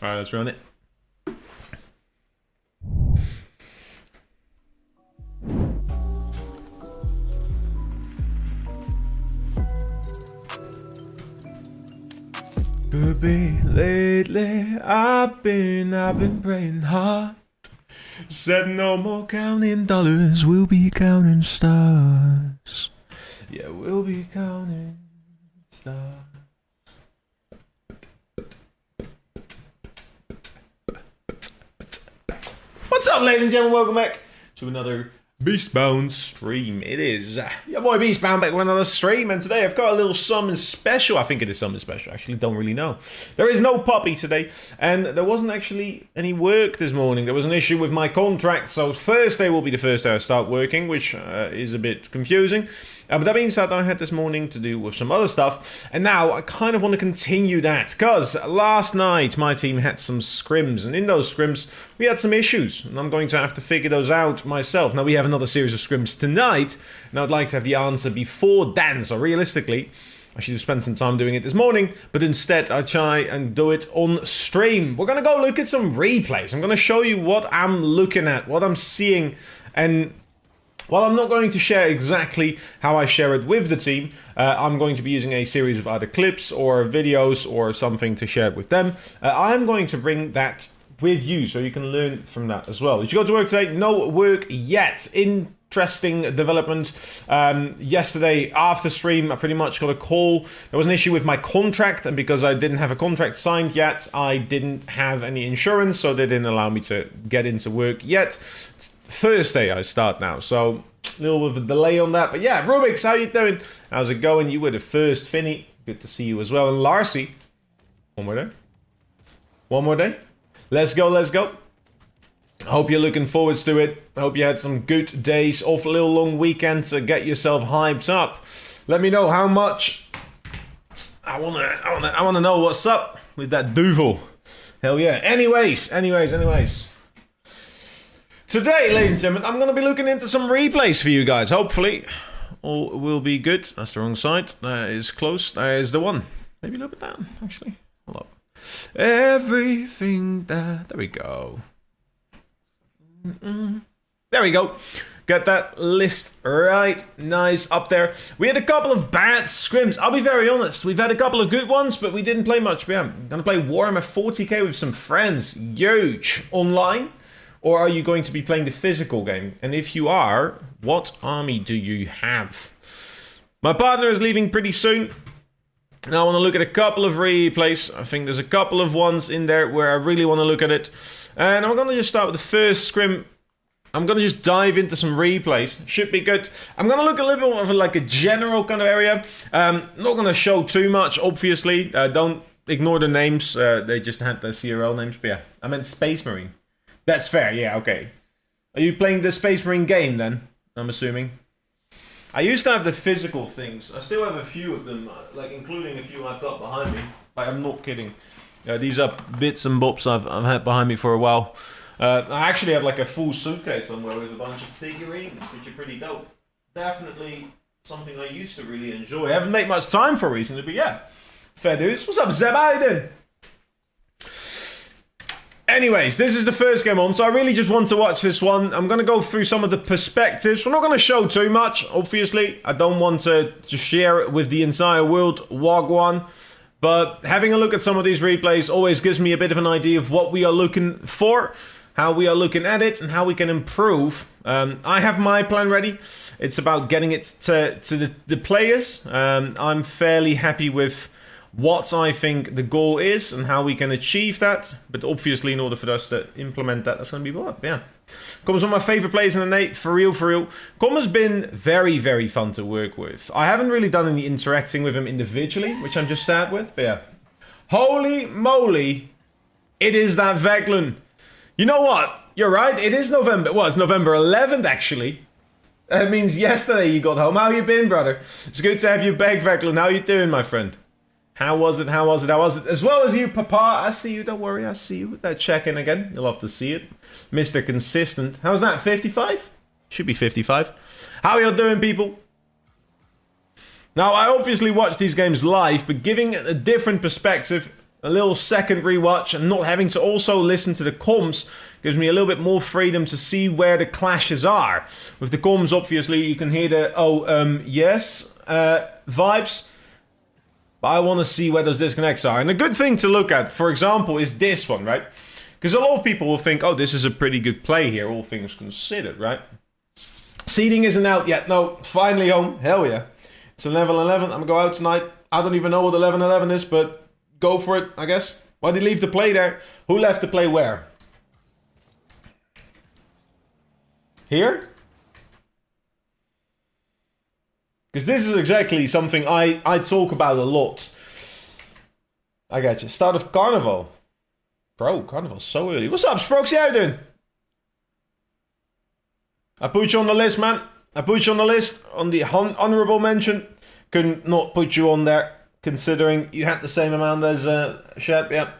Alright, let's run it. Could be lately, I've been praying hard. Said no more counting dollars, we'll be counting stars. Yeah, we'll be counting stars. What's up, ladies and gentlemen? Welcome back to another Beastbound stream. It is your boy Beastbound back with another stream, and today I've got a little something special. I think it is something special. I actually don't really know. There is no puppy today, and there wasn't actually any work this morning. There was an issue with my contract, so Thursday will be the first day I start working, which is a bit confusing. But that being said, I had this morning to do with some other stuff, and now I kind of want to continue that, because last night my team had some scrims, and in those scrims we had some issues, and I'm going to have to figure those out myself. Now we have another series of scrims tonight, and I'd like to have the answer before then, so realistically I should have spent some time doing it this morning, but instead I try and do it on stream. We're going to go look at some replays. I'm going to show you what I'm looking at, what I'm seeing, and while I'm not going to share exactly how I share it with the team, I'm going to be using a series of either clips or videos or something to share it with them. I'm going to bring that with you so you can learn from that as well. Did you go to work today? No work yet. Interesting development. Yesterday after stream, I pretty much got a call. There was an issue with my contract, and because I didn't have a contract signed yet, I didn't have any insurance, so they didn't allow me to get into work yet. It's Thursday I start now, so a little bit of a delay on that. But yeah, Rubik's, how you doing? How's it going? You were the first, Finny. Good to see you as well. And Larcy. One more day. One more day. Let's go, let's go. I hope you're looking forward to it. I hope you had some good days off, a little long weekend to get yourself hyped up. Let me know how much. I wanna know what's up with that duvel. Hell yeah. Anyways. Today, ladies and gentlemen, I'm going to be looking into some replays for you guys. Hopefully, all will be good. That's the wrong side. That is close. That is the one. Maybe a little bit down, actually. Hold up. Everything that... There we go. There we go. Get that list right. Nice up there. We had a couple of bad scrims. I'll be very honest. We've had a couple of good ones, but we didn't play much. Yeah, I'm going to play Warhammer 40k with some friends. Huge. Online. Or are you going to be playing the physical game? And if you are, what army do you have? My partner is leaving pretty soon. Now I want to look at a couple of replays. I think there's a couple of ones in there where I really want to look at it. And I'm going to just start with the first scrim. I'm going to just dive into some replays. Should be good. I'm going to look a little bit of like a general kind of area. Not going to show too much, obviously. Don't ignore the names. They just had the CRL names. But yeah, I meant Space Marine. That's fair, yeah, okay. Are you playing the Space Marine game then? I'm assuming. I used to have the physical things. I still have a few of them, like including a few I've got behind me. Like, I'm not kidding. These are bits and bobs I've had behind me for a while. I actually have like a full suitcase somewhere with a bunch of figurines, which are pretty dope. Definitely something I used to really enjoy. I haven't made much time for recently, but yeah. Fair dues. What's up, Zeb? How you doing? Anyways, this is the first game on, so I really just want to watch this one. I'm going to go through some of the perspectives. We're not going to show too much, obviously. I don't want to just share it with the entire world, Wagwan. But having a look at some of these replays always gives me a bit of an idea of what we are looking for, how we are looking at it, and how we can improve. I have my plan ready. It's about getting it to the players. I'm fairly happy with what I think the goal is and how we can achieve that. But obviously, in order for us to implement that, that's going to be what? Yeah. Com's one of my favorite players in the Nate, for real, for real. Com has been very, very fun to work with. I haven't really done any interacting with him individually, which I'm just sad with, but yeah. Holy moly, it is that Veglin. You know what? You're right, it is November. Well, it's November 11th, actually. That means yesterday you got home. How you been, brother? It's good to have you back, Veglin. How you doing, my friend? How was it? How was it? How was it? As well as you, Papa. I see you. Don't worry. I see you. That check-in again. You'll have to see it. Mr. Consistent. How's that? 55? Should be 55. How y'all doing, people? Now, I obviously watch these games live, but giving a different perspective a little second rewatch and not having to also listen to the comms gives me a little bit more freedom to see where the clashes are. With the comms, obviously, you can hear the, yes, vibes. But I want to see where those disconnects are. And a good thing to look at, for example, is this one, right? Because a lot of people will think, oh, this is a pretty good play here, all things considered, right? Seeding isn't out yet. No, finally home. Hell yeah. It's 11-11. I'm going to go out tonight. I don't even know what 11-11 is, but go for it, I guess. Why did he leave the play there? Who left the play where? Here? Because this is exactly something I talk about a lot. I got you. Start of Carnival. Bro, Carnival's so early. What's up, Sproxy? How you doing? I put you on the list, man. I put you on the list. On the honorable mention. Couldn't not put you on there, considering you had the same amount as Shed. Yeah.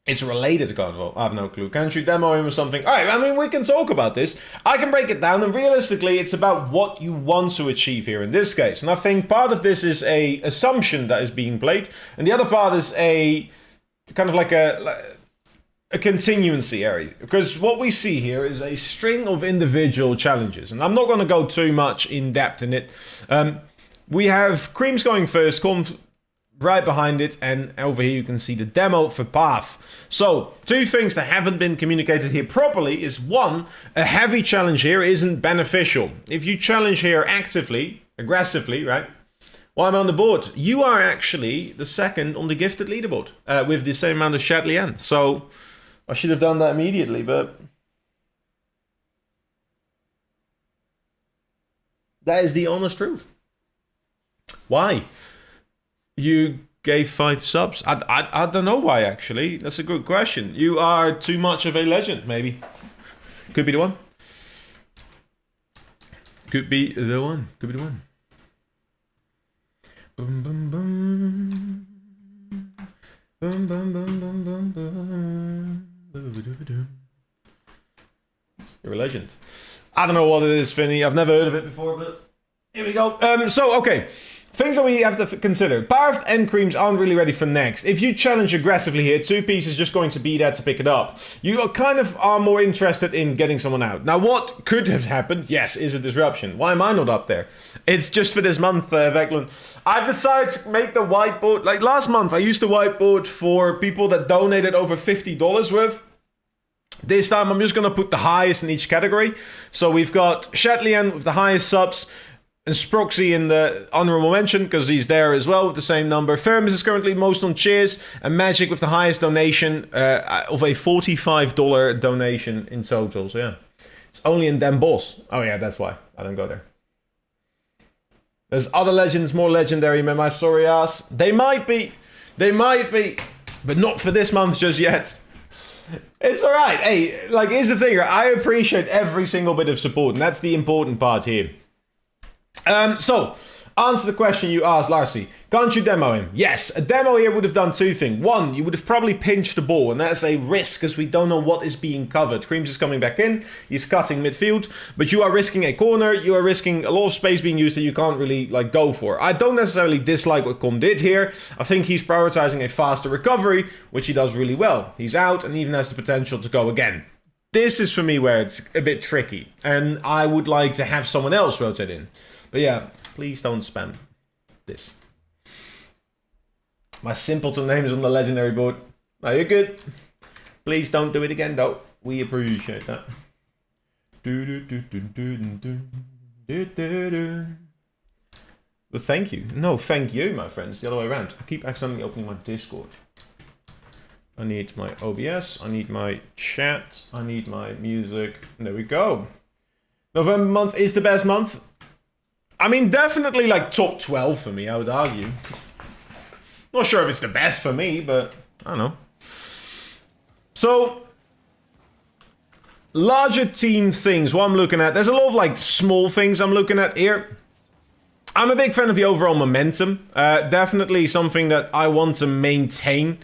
It's related to Carnival. I have no clue. Can't you demo him or something? Alright, I mean, we can talk about this. I can break it down, and realistically, it's about what you want to achieve here in this case. And I think part of this is a assumption that is being played, and the other part is a kind of like a continuancy area. Because what we see here is a string of individual challenges, and I'm not going to go too much in depth in it. We have Creams going first, Conf right behind it, and over here you can see the demo for Path. So, two things that haven't been communicated here properly is, one, a heavy challenge here isn't beneficial. If you challenge here actively, aggressively, right, while I'm on the board, you are actually the second on the gifted leaderboard, with the same amount of Chatlian. So, I should have done that immediately, but that is the honest truth. Why? You gave 5 subs. I don't know why, actually. That's a good question. You are too much of a legend, maybe. Could be the one. Could be the one. Could be the one. Boom, boom, boom. Boom, boom, boom, boom, boom, boom. You're a legend. I don't know what it is, Finny. I've never heard of it before, but here we go. Okay. Things that we have to consider. Parth and Creams aren't really ready for next. If you challenge aggressively here, 2-piece is just going to be there to pick it up. You kind of are more interested in getting someone out. Now, what could have happened, yes, is a disruption. Why am I not up there? It's just for this month, Veclin. I've decided to make the whiteboard. Like last month, I used the whiteboard for people that donated over $50 worth. This time, I'm just going to put the highest in each category. So we've got Shatlian with the highest subs, and Sproxy in the honorable mention, because he's there as well with the same number. Firmus is currently most on cheers, and Magic with the highest donation of a $45 donation in total. So yeah, it's only in Den Bosch. Oh yeah, that's why I don't go there. There's other legends, more legendary, man, my sorry ass. They might be, but not for this month just yet. It's alright. Hey, like, here's the thing, I appreciate every single bit of support, and that's the important part here. So, answer the question you asked, Larcy. Can't you demo him? Yes, a demo here would have done 2 things. One, you would have probably pinched the ball, and that's a risk because we don't know what is being covered. Creams is coming back in, he's cutting midfield, but you are risking a corner, you are risking a lot of space being used that you can't really like go for. I don't necessarily dislike what Com did here. I think he's prioritizing a faster recovery, which he does really well. He's out and even has the potential to go again. This is for me where it's a bit tricky, and I would like to have someone else rotate in. But yeah, please don't spam this. My simpleton name is on the legendary board. No, you're good. Please don't do it again, though. We appreciate that. But thank you. No, thank you, my friends. The other way around. I keep accidentally opening my Discord. I need my OBS. I need my chat. I need my music. And there we go. November month is the best month. I mean, definitely like top 12 for me, I would argue. Not sure if it's the best for me, but I don't know. So, larger team things, what I'm looking at. There's a lot of like small things I'm looking at here. I'm a big fan of the overall momentum. Definitely something that I want to maintain.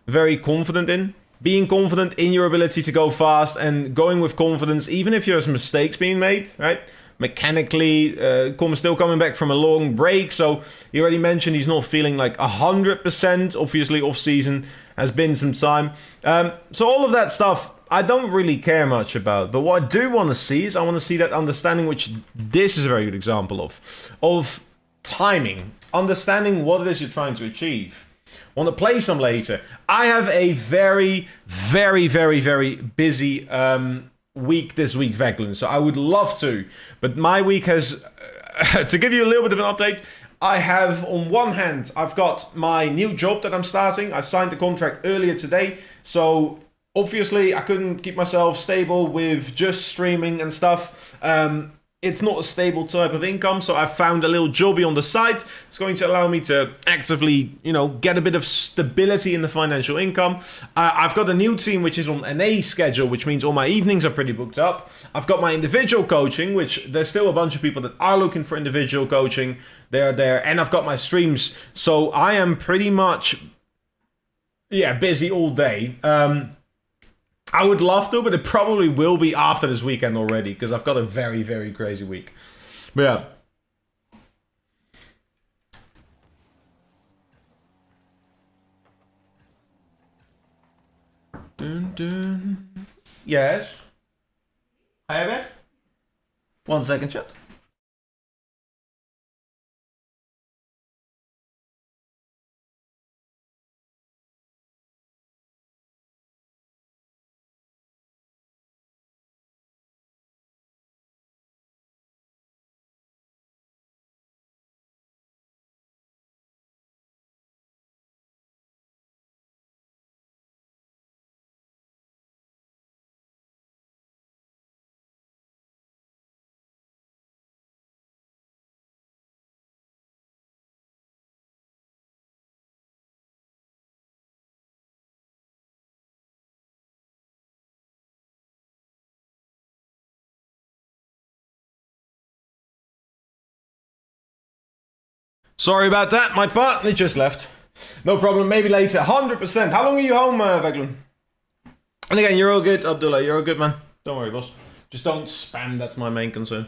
Very confident in. Being confident in your ability to go fast and going with confidence, even if there's mistakes being made, right? mechanically. Com is still coming back from a long break, so he already mentioned he's not feeling like 100%. Obviously, off-season has been some time. So all of that stuff, I don't really care much about. But what I do want to see is I want to see that understanding, which this is a very good example of timing. Understanding what it is you're trying to achieve. Want to play some later. I have a very, very, very, very busy week this week, Veglin. So I would love to. But my week has... to give you a little bit of an update, I have, on one hand, I've got my new job that I'm starting. I signed the contract earlier today. So obviously I couldn't keep myself stable with just streaming and stuff. It's not a stable type of income, so I've found a little jobby on the side. It's going to allow me to actively, get a bit of stability in the financial income. I've got a new team which is on an A schedule, which means all my evenings are pretty booked up. I've got my individual coaching, which there's still a bunch of people that are looking for individual coaching. They're there, and I've got my streams. So I am pretty much, busy all day. I would love to, but it probably will be after this weekend already, because I've got a very, very crazy week. But yeah. Dun, dun. Yes? Hi, Beth? 1 second, chat. Sorry about that, my partner just left. No problem, maybe later. 100%. How long are you home, Veglin? And again, you're all good, Abdullah. You're all good, man. Don't worry, boss. Just don't spam, that's my main concern.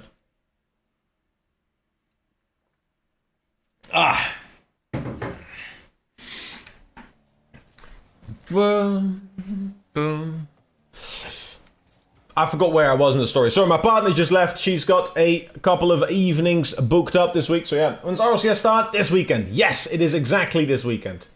Boom, boom. I forgot where I was in the story. Sorry, my partner just left. She's got a couple of evenings booked up this week. So yeah, when's RLCS start? This weekend. Yes, it is exactly this weekend.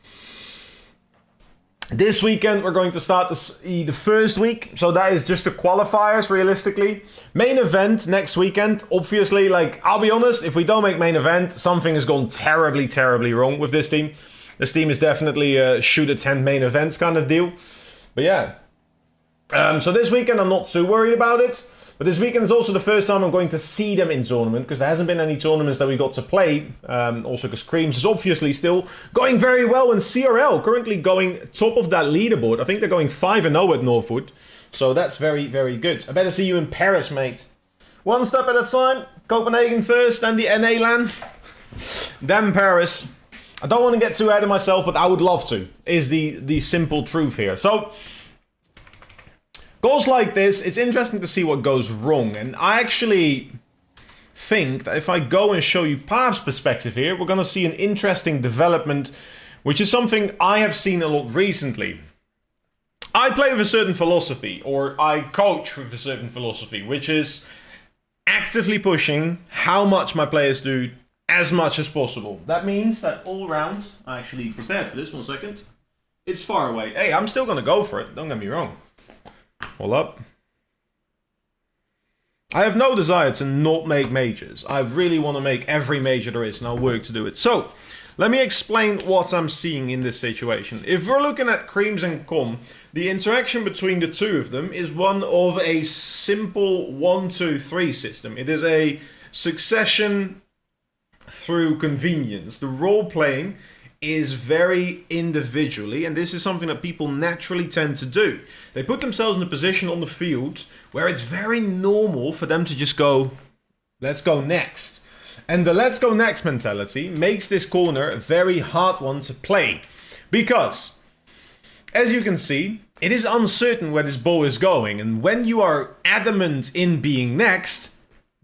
This weekend we're going to start the first week. So that is just the qualifiers, realistically. Main event next weekend. Obviously, I'll be honest, if we don't make main event, something has gone terribly, terribly wrong with this team. This team is definitely a shoot attend main events kind of deal. But yeah. So this weekend I'm not too worried about it, but this weekend is also the first time I'm going to see them in tournament, because there hasn't been any tournaments that we got to play, also because Creams is obviously still going very well in CRL, currently going top of that leaderboard. I think they're going 5-0 at Northwood, so that's very, very good. I better see you in Paris, mate. One step at a time, Copenhagen first, and the NA LAN, then Paris. I don't want to get too ahead of myself, but I would love to, is the simple truth here. So goals like this, it's interesting to see what goes wrong. And I actually think that if I go and show you Pav's perspective here, we're going to see an interesting development, which is something I have seen a lot recently. I play with a certain philosophy, or I coach with a certain philosophy, which is actively pushing how much my players do as much as possible. That means that all round, I actually prepared for this, 1 second. It's far away. Hey, I'm still going to go for it, don't get me wrong. Hold up. I have no desire to not make majors. I really want to make every major there is, and I'll work to do it. So, let me explain what I'm seeing in this situation. If we're looking at Creams and Com, the interaction between the two of them is one of a simple 1-2-3 system. It is a succession through convenience. The role playing is very individually, and this is something that people naturally tend to do. They put themselves in a position on the field where it's very normal for them to just go, let's go next. And the let's go next mentality makes this corner a very hard one to play. Because, as you can see, it is uncertain where this ball is going, and when you are adamant in being next,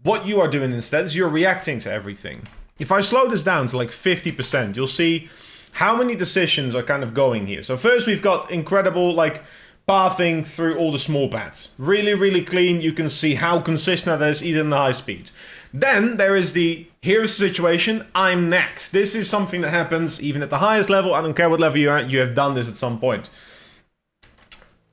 what you are doing instead is you're reacting to everything. If I slow this down to like 50%, you'll see how many decisions are kind of going here. So first we've got incredible like pathing through all the small paths. Really, really clean. You can see how consistent that is even in the high speed. Then there is the, here's the situation, I'm next. This is something that happens even at the highest level. I don't care what level you're at, you have done this at some point.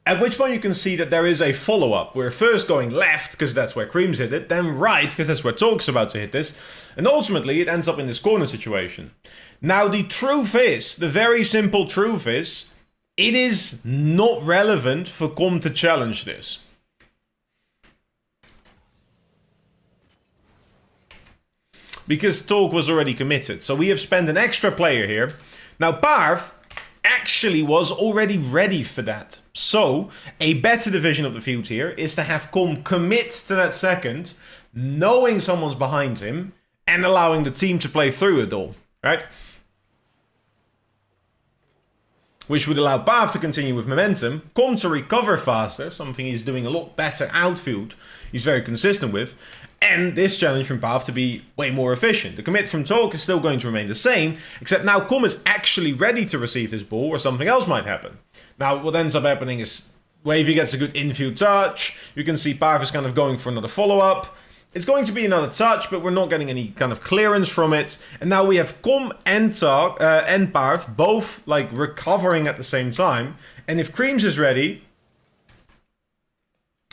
At which point you can see that there is a follow-up. We're first going left, because that's where Creams hit it, then right, because that's where Talk's about to hit this, and ultimately it ends up in this corner situation. Now the truth is, the very simple truth is, it is not relevant for Com to challenge this. Because Talk was already committed, so we have spent an extra player here. Now Parv actually was already ready for that. So, a better division of the field here is to have Com commit to that second, knowing someone's behind him, and allowing the team to play through it all, right? Which would allow Parv to continue with momentum, Com to recover faster, something he's doing a lot better outfield, he's very consistent with, and this challenge from Parv to be way more efficient. The commit from Talk is still going to remain the same, except now Com is actually ready to receive this ball, or something else might happen. Now, what ends up happening is Wavy gets a good infield touch. You can see Parv is kind of going for another follow-up. It's going to be another touch, but we're not getting any kind of clearance from it. And now we have Com and Parv both like recovering at the same time. And if Creams is ready,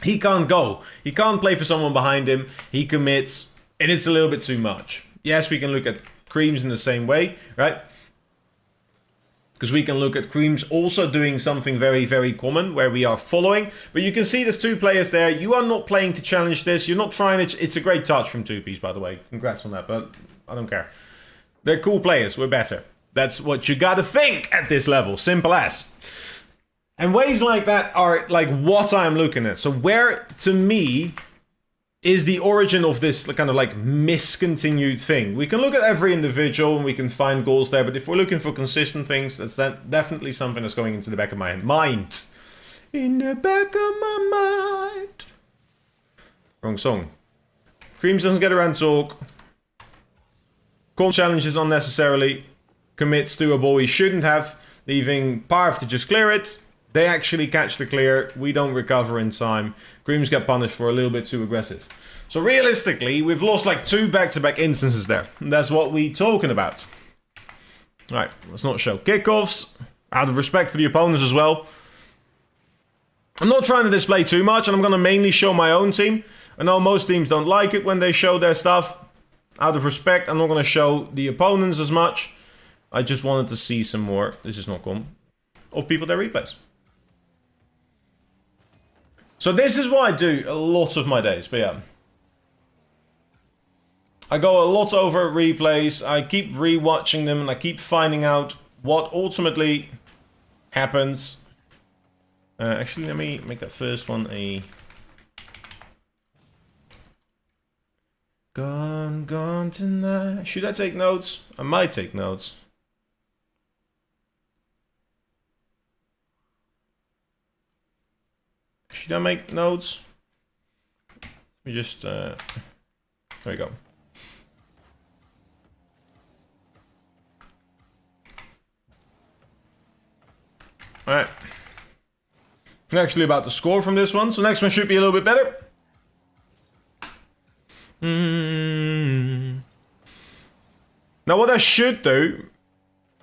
he can't go. He can't play for someone behind him. He commits, and it's a little bit too much. Yes, we can look at Creams in the same way, right? Because we can look at Creams also doing something very, very common where we are following. But you can see there's two players there. You are not playing to challenge this. You're not trying it. It's a great touch from 2-piece, by the way. Congrats on that, but I don't care. They're cool players. We're better. That's what you gotta think at this level. Simple as. And ways like that are like what I'm looking at. So where, to me, is the origin of this kind of like miscontinued thing. We can look at every individual and we can find goals there, but if we're looking for consistent things, that's definitely something that's going into the back of my mind. In the back of my mind. Wrong song. Creams doesn't get around Talk. Com challenges unnecessarily. Commits to a ball he shouldn't have, leaving Parv to just clear it. They actually catch the clear. We don't recover in time. Creams get punished for a little bit too aggressive. So realistically, we've lost like 2 back-to-back instances there. And that's what we're talking about. Alright, let's not show kickoffs. Out of respect for the opponents as well. I'm not trying to display too much, and I'm going to mainly show my own team. I know most teams don't like it when they show their stuff. Out of respect, I'm not going to show the opponents as much. I just wanted to see some more. This is not common. Of people that replays. So this is what I do a lot of my days, but yeah. I go a lot over replays, I keep rewatching them, and I keep finding out what ultimately happens. Actually, let me make that first one a... Gone tonight. Should I take notes? I might take notes. Should I make notes? Let me just, there we go. Alright. I'm actually about to score from this one, so next one should be a little bit better. Now what I should do,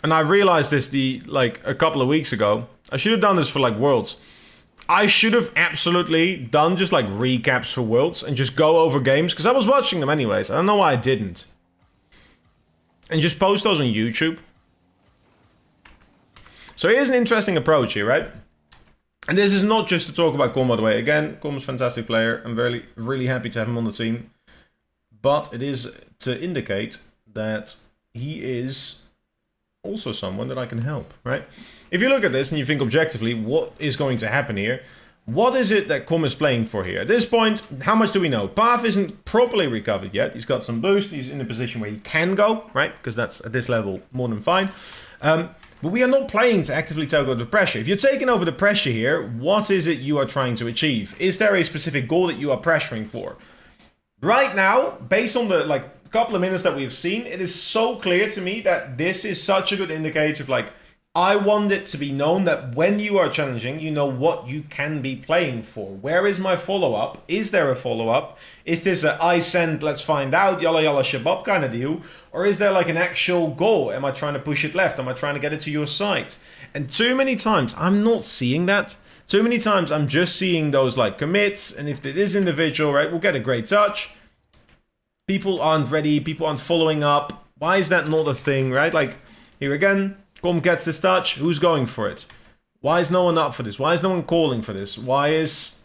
and I realized this like a couple of weeks ago, I should have done this for like Worlds. I should have absolutely done just like recaps for Worlds and just go over games, because I was watching them anyways. I don't know why I didn't. And just post those on YouTube. So here's an interesting approach here, right? And this is not just to talk about Com, by the way. Again, Com is a fantastic player. I'm really happy to have him on the team. But it is to indicate that he is also someone that I can help, right? If you look at this and you think objectively, what is going to happen here? What is it that Com is playing for here? At this point, how much do we know? Parv isn't properly recovered yet. He's got some boost. He's in a position where he can go, right? Because that's, at this level, more than fine. But we are not playing to actively take over the pressure. If you're taking over the pressure here, what is it you are trying to achieve? Is there a specific goal that you are pressuring for? Right now, based on the like couple of minutes that we've seen, it is so clear to me that this is such a good indicator of like, I want it to be known that when you are challenging, you know what you can be playing for. Where is my follow-up? Is there a follow-up? Is this a I send, let's find out, yalla yalla shabab kind of deal? Or is there like an actual goal? Am I trying to push it left? Am I trying to get it to your side? And too many times, I'm not seeing that. Too many times, I'm just seeing those like commits. And if it is individual, right, we'll get a great touch. People aren't ready. People aren't following up. Why is that not a thing, right? Like, here again, Com gets this touch. Who's going for it? Why is no one up for this? Why is no one calling for this? Why is,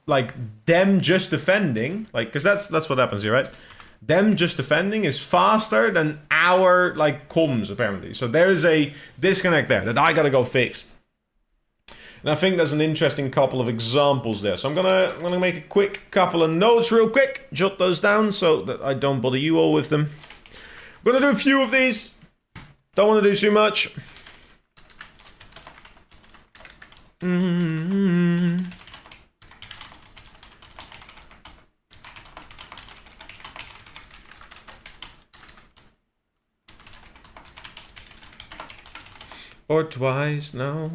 like, them just defending? Like, because that's what happens here, right? Them just defending is faster than our, like, comms, apparently. So there's a disconnect there that I gotta go fix. And I think there's an interesting couple of examples there. So I'm gonna make a quick couple of notes real quick. Jot those down so that I don't bother you all with them. I'm gonna do a few of these. Don't want to do too much. Or twice, no.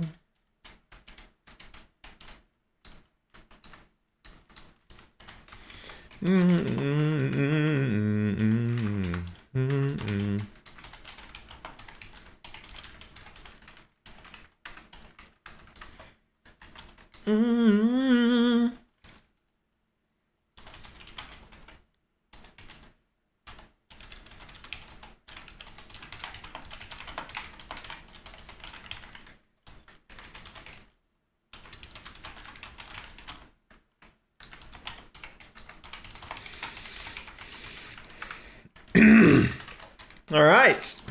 All right.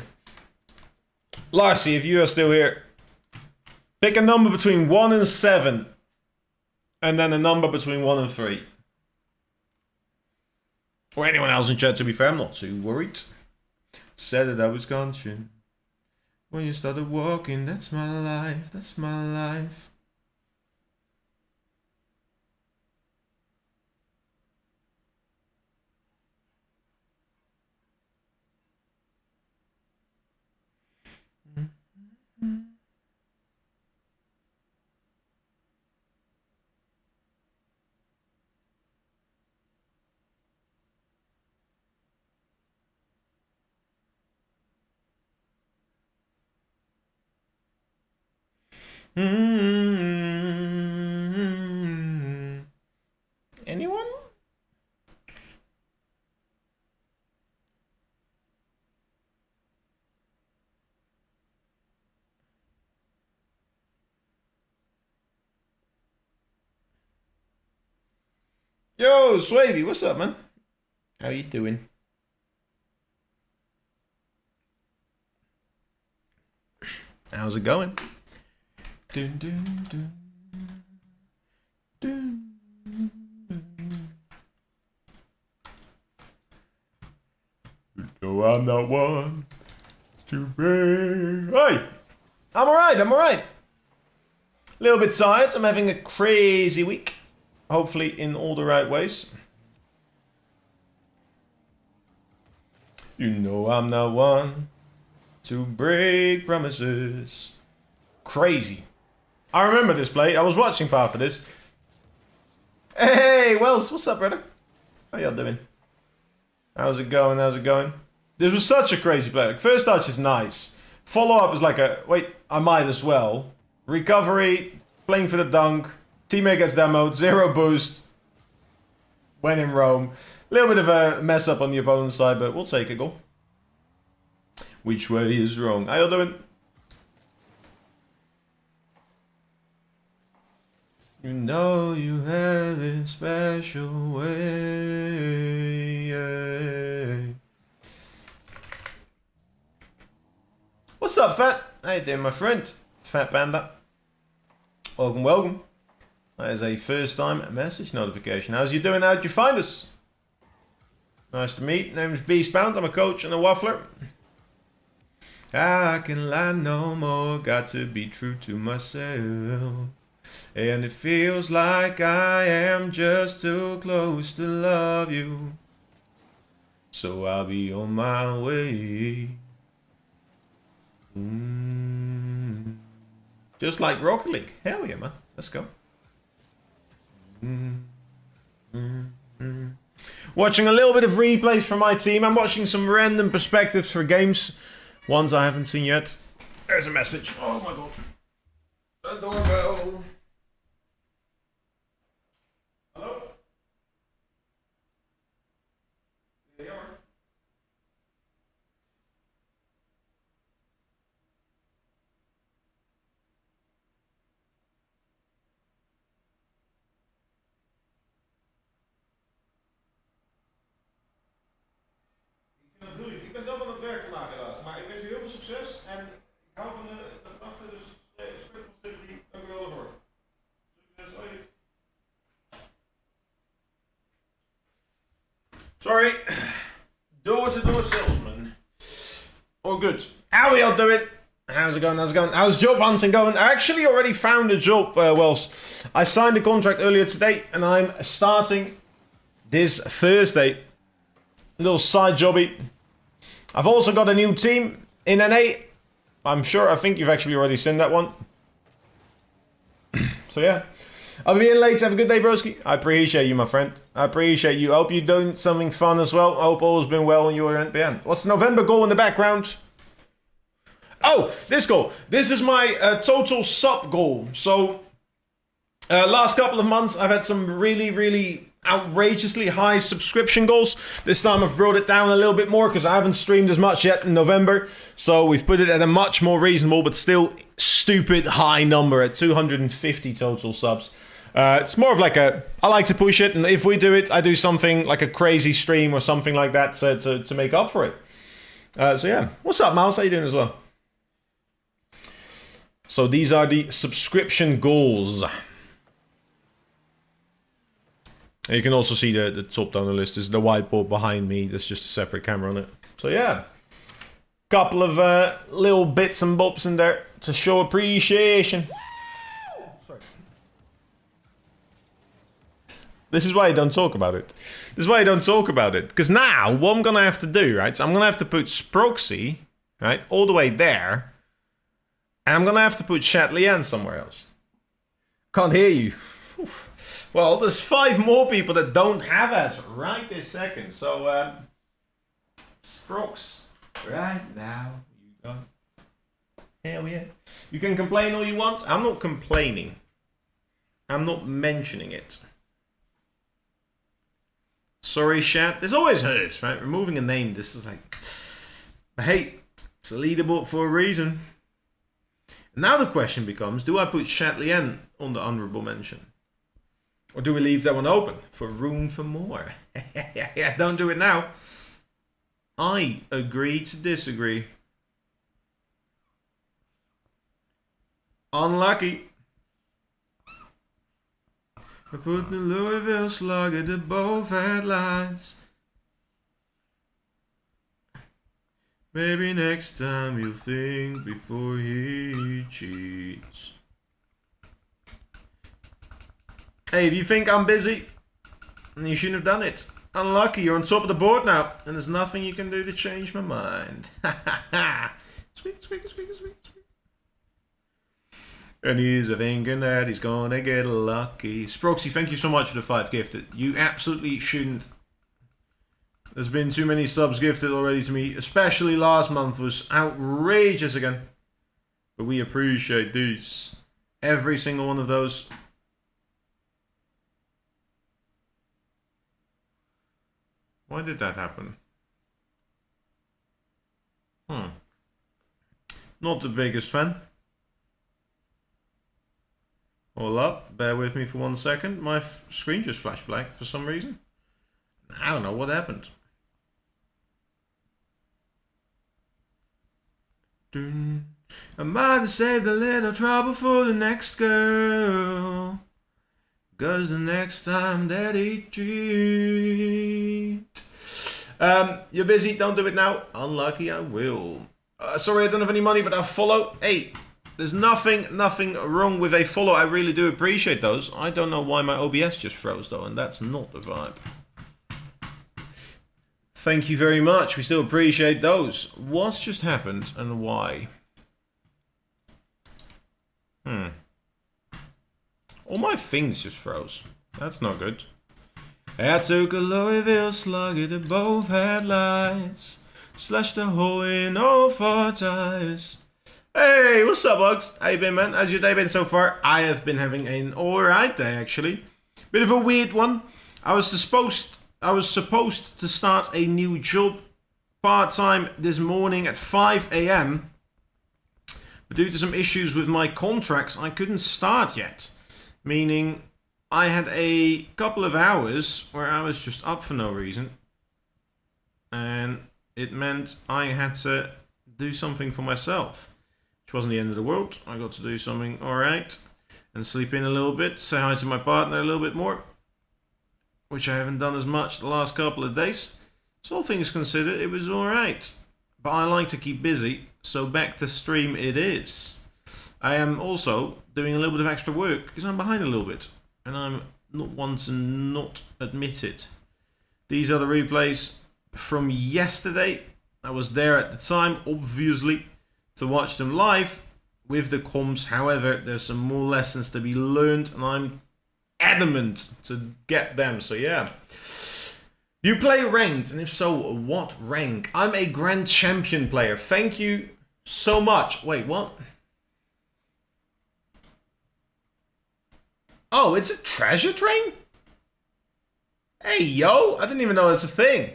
Larcy, if you are still here, pick a number between 1 and 7. And then a number between 1 and 3. Or anyone else in chat, to be fair, I'm not too worried. Said that I was conscious. When you started walking, that's my life, that's my life. Anyone? Yo, Swavey, what's up, man? How you doing? How's it going? Dun, dun, dun, dun. No, I'm not one to break. Hey! I'm alright, I'm alright. A little bit tired. I'm having a crazy week. Hopefully in all the right ways. You know I'm not one to break promises. Crazy. I remember this play. I was watching part of this. Hey, Wells, what's up, brother? How y'all doing? How's it going? How's it going? This was such a crazy play. Like, first touch is nice. Follow-up is like a, wait, I might as well. Recovery, playing for the dunk. Teammate gets demoed, 0 boost. When in Rome. A little bit of a mess up on the opponent's side, but we'll take a goal. Which way is wrong? How y'all doing? You know you have a special way. What's up, Fat? How you doing, my friend? Fat Panda. Welcome, welcome. That is a first time message notification. How's you doing? How'd you find us? Nice to meet. Name is Beastbound. I'm a coach and a waffler. I can lie no more. Got to be true to myself. And it feels like I am just too close to love you. So I'll be on my way. Just like Rocket League. Hell yeah, man. Let's go. Watching a little bit of replays from my team. I'm watching some random perspectives for games. Ones I haven't seen yet. There's a message. Oh my god. The doorbell. Hello? There you are. Ik ben zelf aan het werk vandaag helaas, maar ik wens u heel veel succes en ik hou van de gedachte, dus spreek positivity, dank u wel ervoor. Succes, hoi. Sorry, door-to-door salesman. All good. How are y'all doing? How's it going? How's it going? How's job hunting going? I actually already found a job, Wells. I signed a contract earlier today and I'm starting this Thursday. A little side jobby. I've also got a new team in NA. I think you've actually already seen that one. So yeah. I'll be in late. Have a good day, broski. I appreciate you, my friend. I appreciate you. I hope you're doing something fun as well. I hope all's been well on your end. What's the November goal in the background? Oh, this goal. This is my total sub goal. So, last couple of months, I've had some really outrageously high subscription goals. This time I've brought it down a little bit more because I haven't streamed as much yet in November. So we've put it at a much more reasonable but still stupid high number at 250 total subs. It's more of like I like to push it, and if we do it, I do something like a crazy stream or something like that to make up for it. So yeah, what's up, Miles? How you doing as well? So these are the subscription goals. You can also see the top down the list. This is the whiteboard behind me. There's just a separate camera on it. So yeah, couple of little bits and bobs in there to show appreciation. Sorry. This is why I don't talk about it. This is why I don't talk about it. Because now, what I'm going to have to do, right? So I'm going to have to put Sproxy, right, all the way there. And I'm going to have to put Chatlian somewhere else. Can't hear you. Oof. Well, there's 5 more people that don't have ads right this second. So, Sprox, right now, you go. Hell yeah. You can complain all you want. I'm not complaining. I'm not mentioning it. Sorry, chat. This always hurts, right? Removing a name, this is like... But hey, it's a leaderboard for a reason. Now the question becomes, do I put Chatlian on the honorable mention? Or do we leave that one open for room for more? Yeah, don't do it now. I agree to disagree. Unlucky. I put the Louisville Slugger to both headlines. Maybe next time you'll think before he cheats. Hey, if you think I'm busy, then you shouldn't have done it. Unlucky, you're on top of the board now, and there's nothing you can do to change my mind. Ha ha ha! Squeak, squeak, squeak, squeak, squeak. And he's thinking that he's gonna get lucky. Sproxy, thank you so much for the 5 gifted. You absolutely shouldn't. There's been too many subs gifted already to me, especially last month was outrageous again. But we appreciate these. Every single one of those. Why did that happen? Not the biggest fan. Hold up, bear with me for 1 second. My screen just flashed black for some reason. I don't know what happened. I might have saved a little trouble for the next girl. Cause the next time that he treat. You're busy, don't do it now. Unlucky, I will. Sorry, I don't have any money, but I'll follow. Hey, There's nothing wrong with a follow. I really do appreciate those. I don't know why my OBS just froze though, and that's not the vibe. Thank you very much. We still appreciate those. What's just happened and why? All my things just froze. That's not good. I took a Louisville slugger to both headlights. Slashed a hole in all 4 tires. Hey, what's up, Bugs? How you been, man? How's your day been so far? I have been having an alright day, actually. Bit of a weird one. I was supposed to start a new job part-time this morning at 5 AM. But due to some issues with my contracts, I couldn't start yet. Meaning, I had a couple of hours where I was just up for no reason. And it meant I had to do something for myself. Which wasn't the end of the world. I got to do something alright. And sleep in a little bit. Say hi to my partner a little bit more. Which I haven't done as much the last couple of days. So all things considered, it was alright. But I like to keep busy. So back to stream it is. I am also doing a little bit of extra work. Because I'm behind a little bit. And I'm not one to not admit it. These are the replays from yesterday. I was there at the time, obviously, to watch them live with the comms. However, there's some more lessons to be learned, and I'm adamant to get them. So yeah. You play ranked, and if so, what rank? I'm a Grand Champion player. Thank you so much. Wait, what? Oh, it's a treasure train? Hey, yo, I didn't even know that's a thing.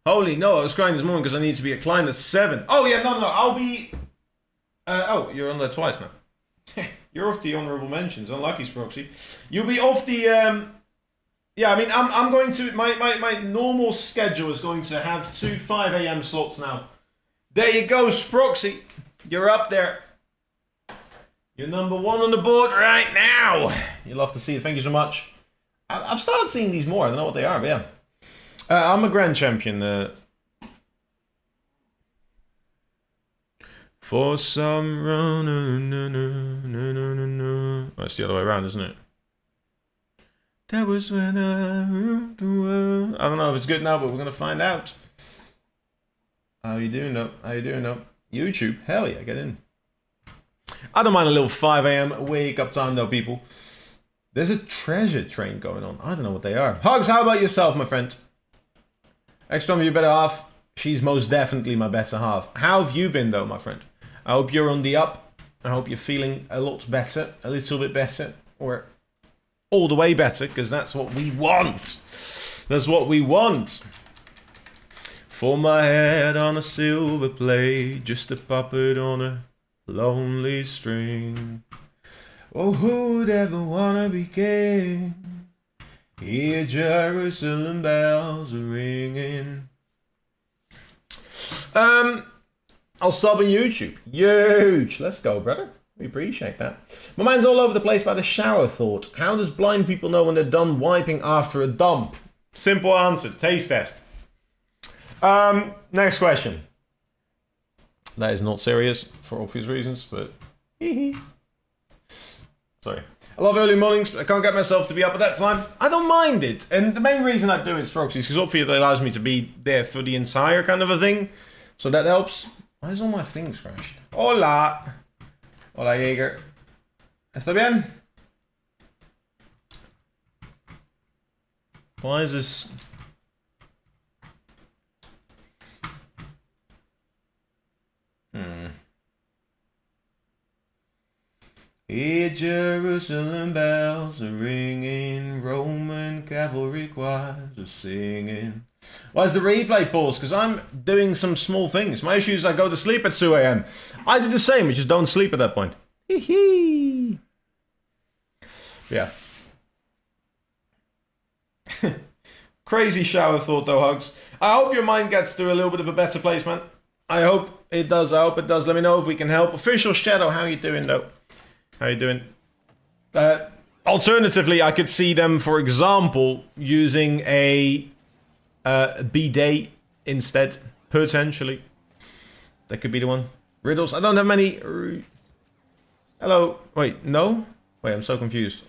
Holy no, I was crying this morning because I need to be acclimed at 7. Oh yeah, no, I'll be... oh, you're on there twice now. You're off the honorable mentions, unlucky Sproxy. You'll be off the... yeah, I mean, I'm going to... My normal schedule is going to have 2 5 AM slots now. There you go, Sproxy. You're up there. You're number 1 on the board right now. You love to see it. Thank you so much. I've started seeing these more. I don't know what they are, but yeah. I'm a Grand Champion. For some run, oh, it's the other way around, isn't it? That was when I ruled the world. I don't know if it's good now, but we're gonna find out. How you doing, though? How you doing, though? YouTube, hell yeah, get in. I don't mind a little 5 AM wake up time, though, people. There's a treasure train going on. I don't know what they are. Hugs, how about yourself, my friend? Extra, your better half. She's most definitely my better half. How have you been, though, my friend? I hope you're on the up. I hope you're feeling a lot better, a little bit better, or all the way better, because that's what we want. That's what we want. For my head on a silver plate, just a puppet on a lonely string. Oh, who'd ever wanna be king? Hear Jerusalem bells are ringing. I'll sub on YouTube. Huge. Let's go, brother. We appreciate that. My mind's all over the place by the shower thought. How does blind people know when they're done wiping after a dump? Simple answer. Taste test. Next question. That is not serious for obvious reasons, but sorry. I love early mornings, but I can't get myself to be up at that time. I don't mind it. And the main reason I do it, Strokes, is because obviously it allows me to be there for the entire kind of a thing. So that helps. Why is all my things crashed? Hola. Hola, Jaeger. ¿Está bien? Why is this... Hear Jerusalem bells are ringing, Roman cavalry choirs are singing. Why is the replay paused? Because I'm doing some small things. My issue is I go to sleep at 2 AM. I do the same, I just don't sleep at that point. Hee. Yeah. Crazy shower thought though, Hugs. I hope your mind gets to a little bit of a better place, man. I hope it does. I hope it does. Let me know if we can help. Official Shadow, how you doing though? How you doing? Alternatively, I could see them, for example, using a bidet instead, potentially. That could be the one. Riddles. I don't have many. Hello. Wait, no? Wait, I'm so confused.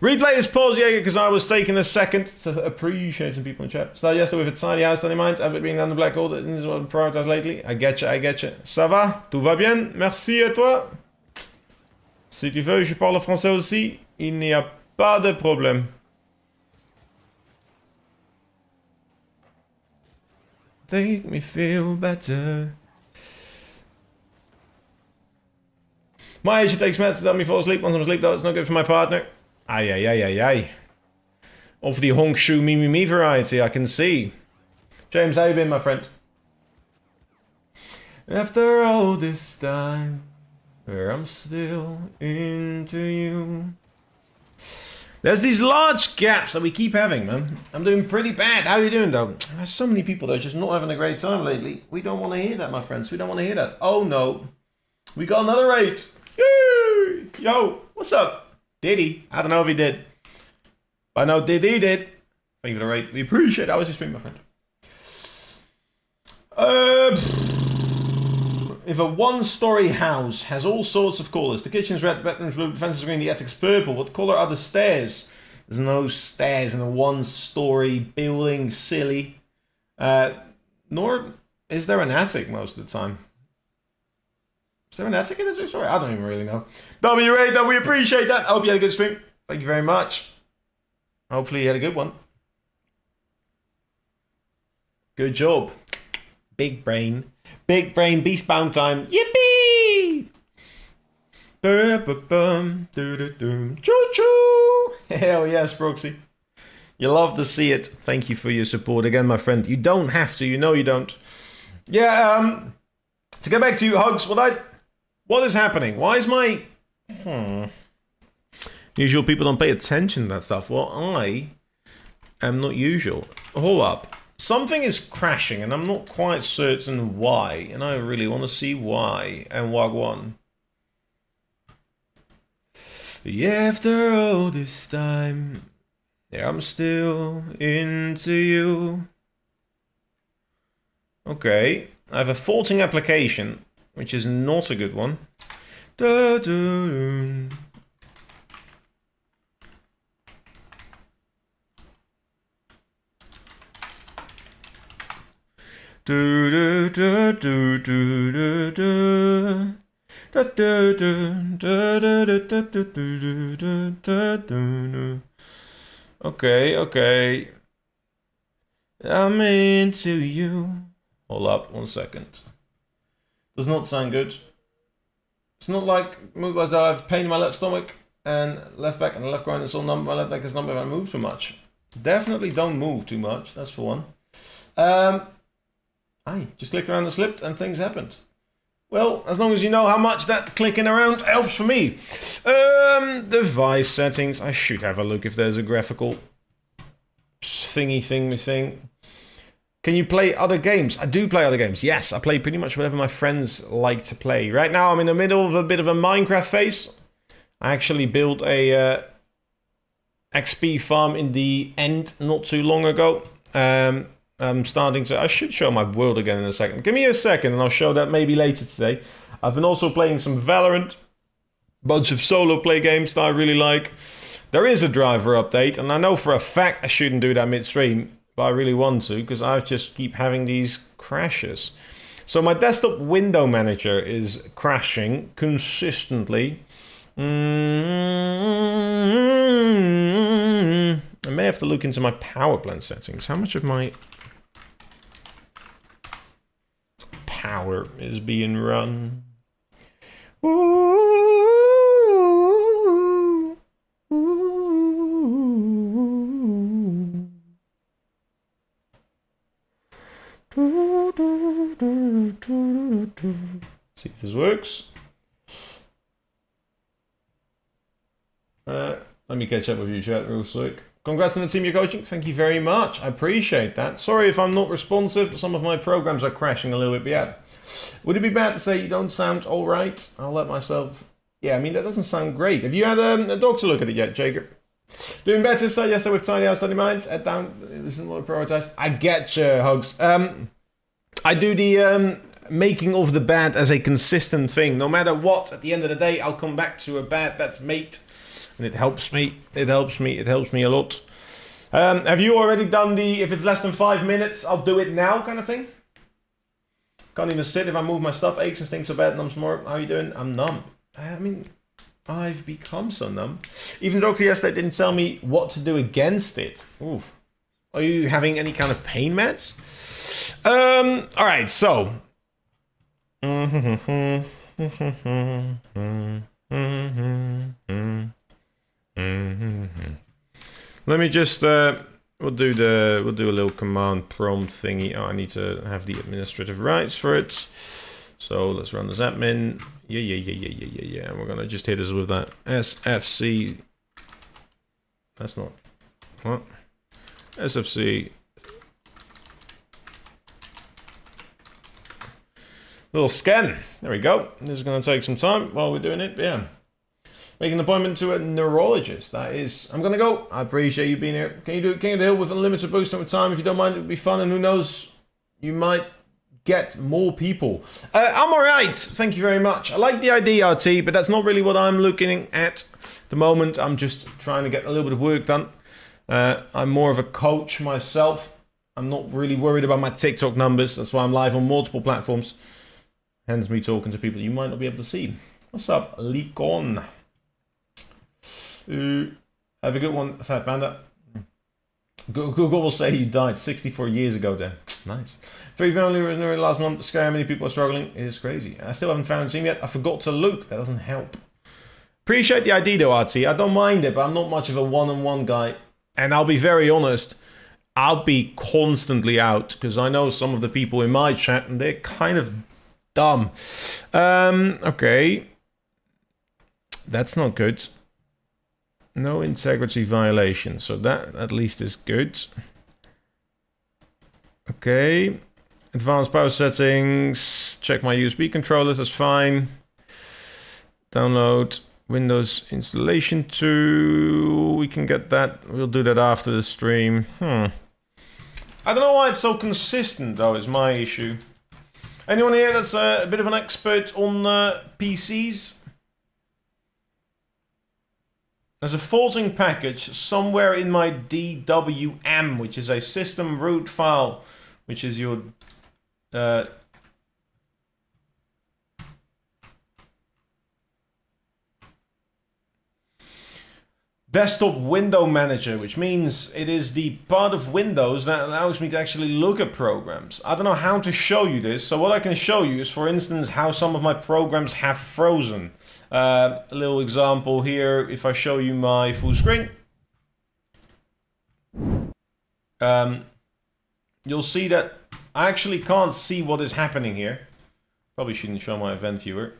Replay is pause, Jaeger, because I was taking a second to appreciate some people in chat. Started yesterday with a tiny house, tiny mind. I've been being down the black hole. That is what I've prioritized lately. I get you, I get you. Ça va? Tout va bien? Merci à toi. Si tu veux, je parle français aussi. Il n'y a pas de problème. Make me feel better. My age, it takes meds to help me fall asleep. Once I'm asleep, though, it's not good for my partner. Aye, aye, aye, aye, aye. Of the honk shoe me me me variety, I can see. James, how you been, my friend? After all this time, where I'm still into you. There's these large gaps that we keep having, man. I'm doing pretty bad. How are you doing, though? There's so many people that are just not having a great time lately. We don't want to hear that, my friends. We don't want to hear that. Oh, no. We got another raid. Yay! Yo, what's up? Did he? I don't know if he did. But I know did. Thank you for the raid. We appreciate it. How was your stream, my friend? If a one-story house has all sorts of colors, the kitchen's red, the bedroom's blue, the fence is green, the attic's purple, what color are the stairs? There's no stairs in a one-story building, silly. Nor is there an attic most of the time. Is there an attic in the two-story? I don't even really know. W8, though, we appreciate that. I hope you had a good stream. Thank you very much. Hopefully you had a good one. Good job. Big brain. Big brain, beastbound time. Yippee! Choo-choo! Hell yes, Broxy. You love to see it. Thank you for your support again, my friend. You don't have to. You know you don't. Yeah, to get back to you, Hugs, what is happening? Why is my... Usual people don't pay attention to that stuff. Well, I am not usual. Hold up. Something is crashing, and I'm not quite certain why. And I really want to see why. And Wagwan. Yeah, after all this time, yeah, I'm still into you. Okay. I have a faulting application, which is not a good one. Da-da-da. Okay. I'm into you. Hold up, 1 second. Does not sound good. It's not like move-wise though I have pain in my left stomach and left back and left groin is all numb. My left leg is numb if I move too much. Definitely don't move too much, that's for one. I just clicked around and slipped and things happened. Well, as long as you know how much that clicking around helps for me. Device settings. I should have a look if there's a graphical thing. Can you play other games? I do play other games. Yes, I play pretty much whatever my friends like to play. Right now, I'm in the middle of a bit of a Minecraft phase. I actually built a XP farm in the end not too long ago. I'm starting to... I should show my world again in a second. Give me a second and I'll show that maybe later today. I've been also playing some Valorant. Bunch of solo play games that I really like. There is a driver update, and I know for a fact I shouldn't do that mid-stream, but I really want to, because I just keep having these crashes. So my desktop window manager is crashing consistently. I may have to look into my power plant settings. How much of my power is being run? See if this works. Let me catch up with you, chat, real quick. Congrats on the team you're coaching. Thank you very much. I appreciate that. Sorry if I'm not responsive. Some of my programs are crashing a little bit, but yeah. Would it be bad to say you don't sound all right? I'll let myself... Yeah, I mean, that doesn't sound great. Have you had a doctor look at it yet, Jacob? Doing better, so yesterday with Tiny House, Study Mind. Head down, listen to what I prioritized. I get you, Hugs. I do the making of the bed as a consistent thing. No matter what, at the end of the day, I'll come back to a bed that's made. And it helps me. It helps me a lot. Have you already done the, if it's less than 5 minutes, I'll do it now kind of thing? Can't even sit if I move my stuff. Aches and stinks so bad, numbs more. How are you doing? I'm numb. I mean, I've become so numb. Even the doctor yesterday didn't tell me what to do against it. Oof. Are you having any kind of pain meds? Alright, so. Let me just we'll do a little command prompt thingy. Oh, I need to have the administrative rights for it. So let's run this admin. Yeah. And we're gonna just hit us with that SFC. That's not what? SFC. Little scan. There we go. This is gonna take some time while we're doing it. But yeah. Make an appointment to a neurologist. That is, I'm gonna go. I appreciate you being here. Can you do King of the Hill with unlimited boost over time? If you don't mind, it would be fun. And who knows, you might get more people. I'm alright. Thank you very much. I like the idea, RT, but that's not really what I'm looking at the moment. I'm just trying to get a little bit of work done. I'm more of a coach myself. I'm not really worried about my TikTok numbers. That's why I'm live on multiple platforms. Hence me talking to people you might not be able to see. What's up, Likon? Have a good one, Fat Panda. Google will say you died 64 years ago then. Nice. 3 family was nearly last month. Scary how many people are struggling. It is crazy. I still haven't found a team yet. I forgot to look. That doesn't help. Appreciate the idea though, RT. I don't mind it, but I'm not much of a one-on-one guy. And I'll be very honest, I'll be constantly out because I know some of the people in my chat and they're kind of dumb. Okay. That's not good. No integrity violation, so that at least is good. Okay. Advanced power settings. Check my USB controllers, that's fine. Download Windows installation tool. We can get that. We'll do that after the stream. I don't know why it's so consistent though, is my issue. Anyone here that's a bit of an expert on PCs? There's a faulting package somewhere in my DWM, which is a system root file, which is your desktop window manager, which means it is the part of Windows that allows me to actually look at programs. I don't know how to show you this, so what I can show you is, for instance, how some of my programs have frozen. A little example here, if I show you my full screen, you'll see that I actually can't see what is happening here. Probably shouldn't show my event viewer.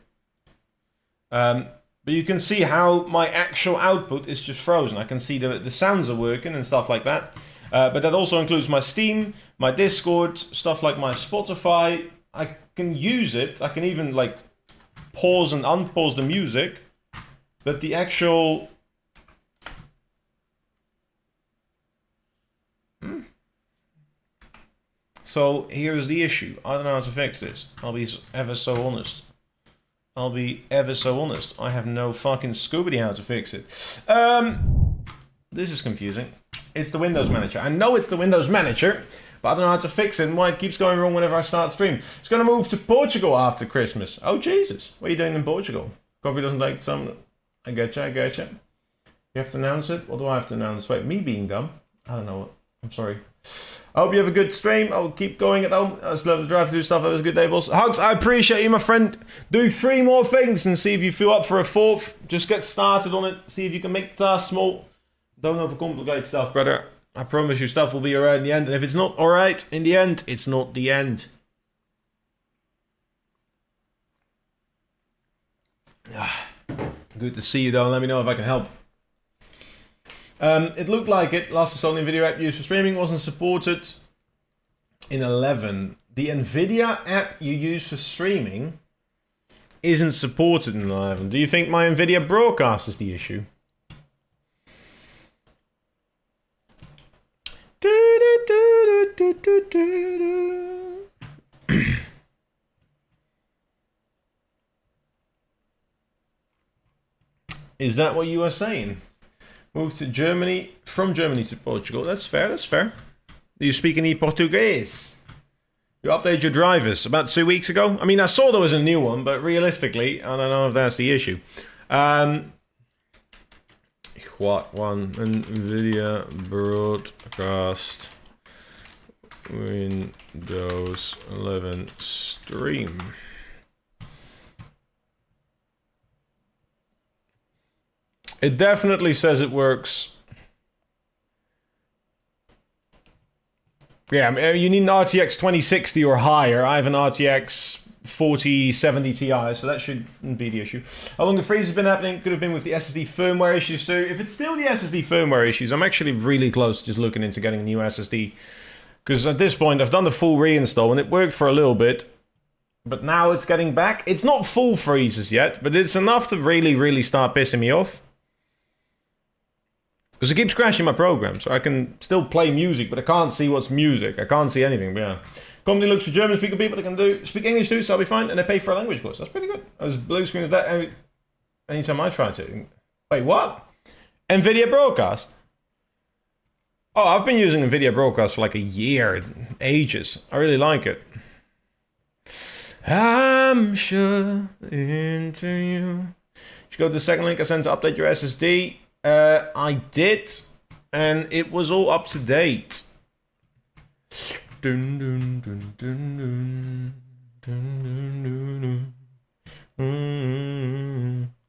But you can see how my actual output is just frozen. I can see the sounds are working and stuff like that. But that also includes my Steam, my Discord, stuff like my Spotify. I can use it. I can even like pause and unpause the music, but the actual So here's the issue. I don't know how to fix this. I'll be ever so honest. I have no fucking Scooby how to fix it. This is confusing. It's the Windows Manager. I know it's the Windows Manager, but I don't know how to fix it and why it keeps going wrong whenever I start stream. It's going to move to Portugal after Christmas. Oh, Jesus. What are you doing in Portugal? Coffee doesn't like some... I getcha. You have to announce it? What do I have to announce? Wait, me being dumb? I don't know. I'm sorry. I hope you have a good stream. I'll keep going at home. I just love to drive through stuff. Have a good day, boss. Hugs, I appreciate you, my friend. Do 3 more things and see if you feel up for a 4th. Just get started on it. See if you can make the task small. Don't overcomplicate stuff, brother. I promise you stuff will be alright in the end. And if it's not alright in the end, it's not the end. Good to see you though. Let me know if I can help. It looked like it. Last Sony video app used for streaming wasn't supported in 11. The NVIDIA app you use for streaming isn't supported in 11. Do you think my NVIDIA broadcast is the issue? Is that what you are saying? Move to Germany, from Germany to Portugal. That's fair, that's fair. Do you speak any Portuguese? You updated your drivers about 2 weeks ago? I mean, I saw there was a new one, but realistically, I don't know if that's the issue. What one? NVIDIA broadcast Windows 11 stream. It definitely says it works. Yeah, you need an RTX 2060 or higher. I have an RTX 4070 Ti, so that shouldn't be the issue. How long the freeze has been happening? Could have been with the SSD firmware issues too. If it's still the SSD firmware issues, I'm actually really close to just looking into getting a new SSD. Because at this point, I've done the full reinstall and it worked for a little bit. But now it's getting back. It's not full freezes yet, but it's enough to really, really start pissing me off. Because it keeps crashing my program, so I can still play music, but I can't see what's music. I can't see anything, but yeah. Company looks for German-speaking people that can speak English too, so I'll be fine, and they pay for a language course. That's pretty good. I was blue screen of that anytime I try to. Wait, what? NVIDIA Broadcast? Oh, I've been using NVIDIA Broadcast for like a year, ages. I really like it. I'm sure into you. You go to the second link I sent to update your SSD. I did, and it was all up to date. Dun, dun, dun, dun, dun, dun, dun, dun, dun.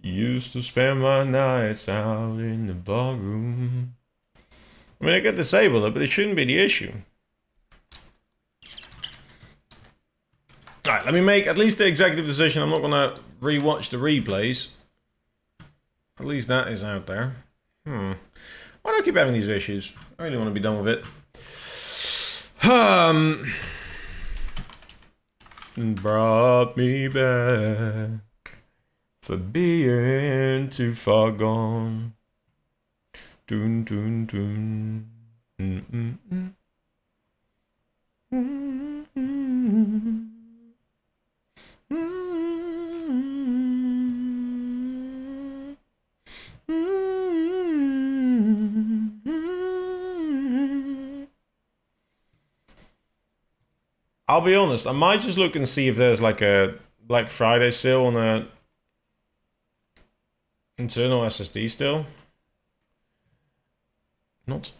Used to spend my nights out in the barroom. I mean, I get disabled, but it shouldn't be the issue. Alright, let me make at least the executive decision. I'm not going to rewatch the replays. At least that is out there. Why do I keep having these issues? I really want to be done with it. Brought me back for being too far gone. Dun, dun, dun. I'll be honest, I might just look and see if there's like a Black Friday sale on a internal SSD still. Not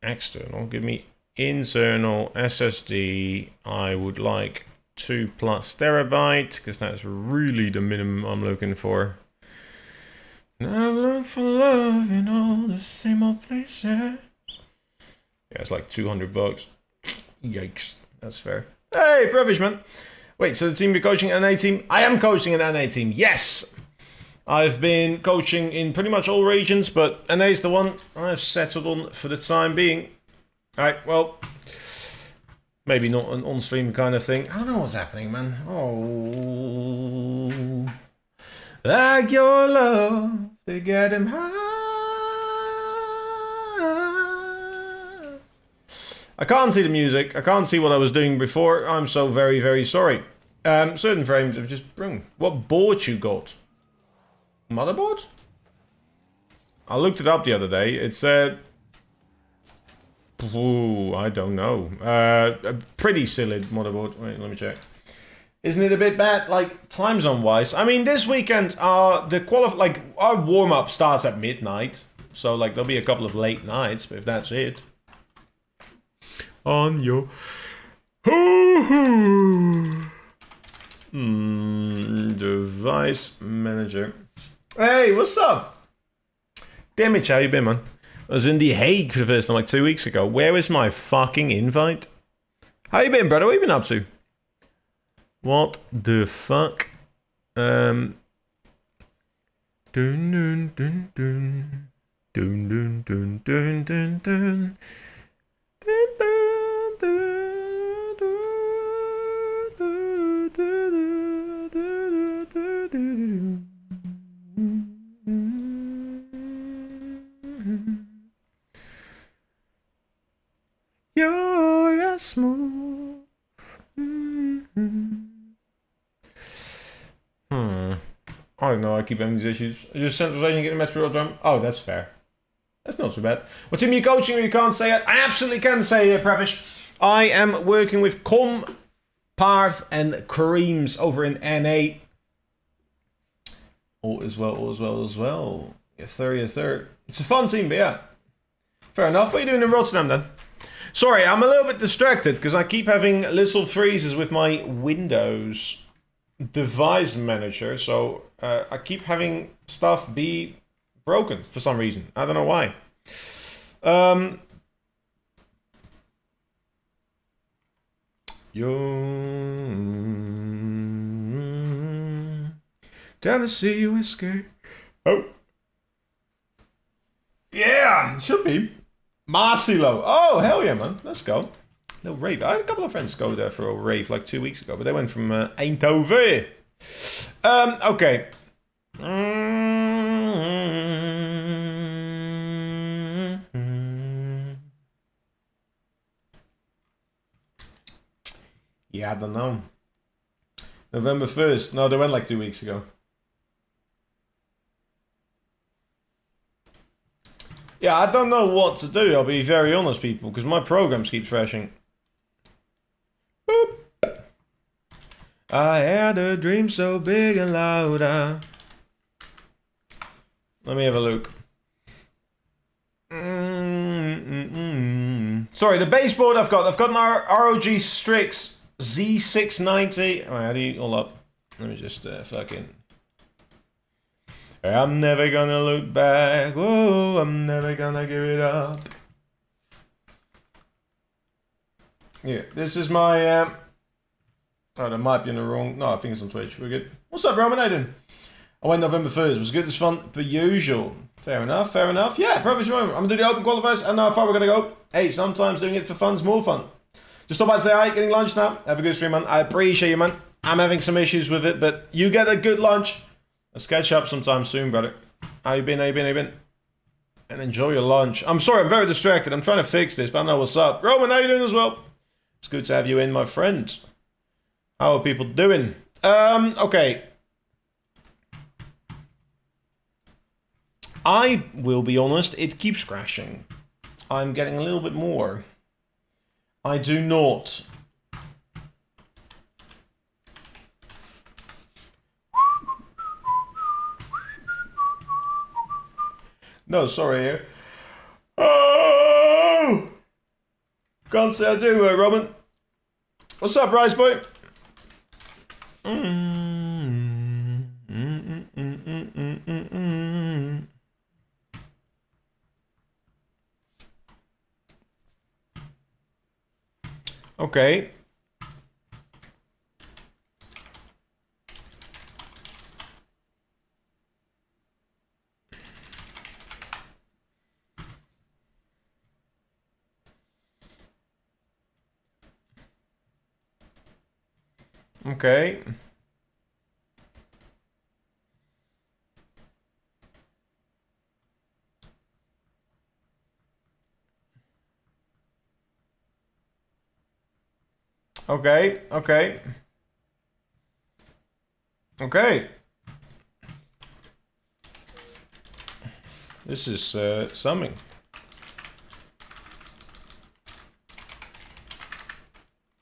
external, give me internal SSD. I would like 2+ terabyte, because that's really the minimum I'm looking for. And I look for love in all the same old places. Yeah, it's like $200. Yikes. That's fair. Hey, privilege, man. Wait, so the team you're coaching, NA team? I am coaching an NA team, yes! I've been coaching in pretty much all regions, but NA is the one I've settled on for the time being. Alright, well, maybe not an on-stream kind of thing. I don't know what's happening, man. Oh, like your love to get him high. I can't see the music. I can't see what I was doing before. I'm so very, very sorry. Certain frames have just... What board you got? Motherboard? I looked it up the other day. It said... Ooh, I don't know. A pretty silly motherboard. Wait, let me check. Isn't it a bit bad, like, time zone-wise? I mean, this weekend, our warm-up starts at midnight. So, like, there'll be a couple of late nights, but if that's it. On your device manager. Hey, what's up? Damage, how you been, man? I was in The Hague for the first time like 2 weeks ago. Where is my fucking invite? How you been, brother? What you been up to? What the fuck? Dun dun dun dun dun dun dun dun dun dun. You're a smooth. I don't know, I keep having these issues. Just centralization, get a metro drum. Oh, that's fair. That's not too bad. What team are you coaching or you can't say it? I absolutely can say it, Prevish. I am working with Com, Parth, and Kareems over in NA. All is well, all is well, all is well. Yes, sir. It's a fun team, but yeah. Fair enough. What are you doing in Rotterdam then? Sorry, I'm a little bit distracted because I keep having little freezes with my Windows device manager. So I keep having stuff be broken for some reason. I don't know why. Tennessee whiskey. Oh. Yeah, should be. Marcelo. Oh, hell yeah, man. Let's go. No rave. I had a couple of friends go there for a rave like 2 weeks ago, but they went from Eindhoven. Okay. Yeah, I don't know. November 1st. No, they went like 2 weeks ago. Yeah, I don't know what to do, I'll be very honest, people, because my programs keep crashing. Boop. I had a dream so big and loud. Let me have a look. Sorry, the baseboard I've got an ROG Strix Z690. Alright, how do you all up? Let me just fucking... I'm never gonna look back. Oh, I'm never gonna give it up. Yeah, this is my... Oh, that might be in the wrong... No, I think it's on Twitch. We're good. What's up, Roman? How you doing? I went November 1st. It was good as fun per usual. Fair enough, fair enough. Yeah, perfect moment. I'm gonna do the open qualifiers. I don't know how far we're gonna go. Hey, sometimes doing it for fun's more fun. Just stop by and say hi, getting lunch now. Have a good stream, man. I appreciate you, man. I'm having some issues with it, but you get a good lunch. Let's catch up sometime soon, brother. How you been? And enjoy your lunch. I'm sorry, I'm very distracted. I'm trying to fix this, but I know what's up. Roman, how you doing as well? It's good to have you in, my friend. How are people doing? Okay. I will be honest, it keeps crashing. I'm getting a little bit more. I do not. No, sorry. Oh! Can't say I do, Robin. What's up, Rice Boy? Okay. Okay. Okay, okay. Okay. This is something.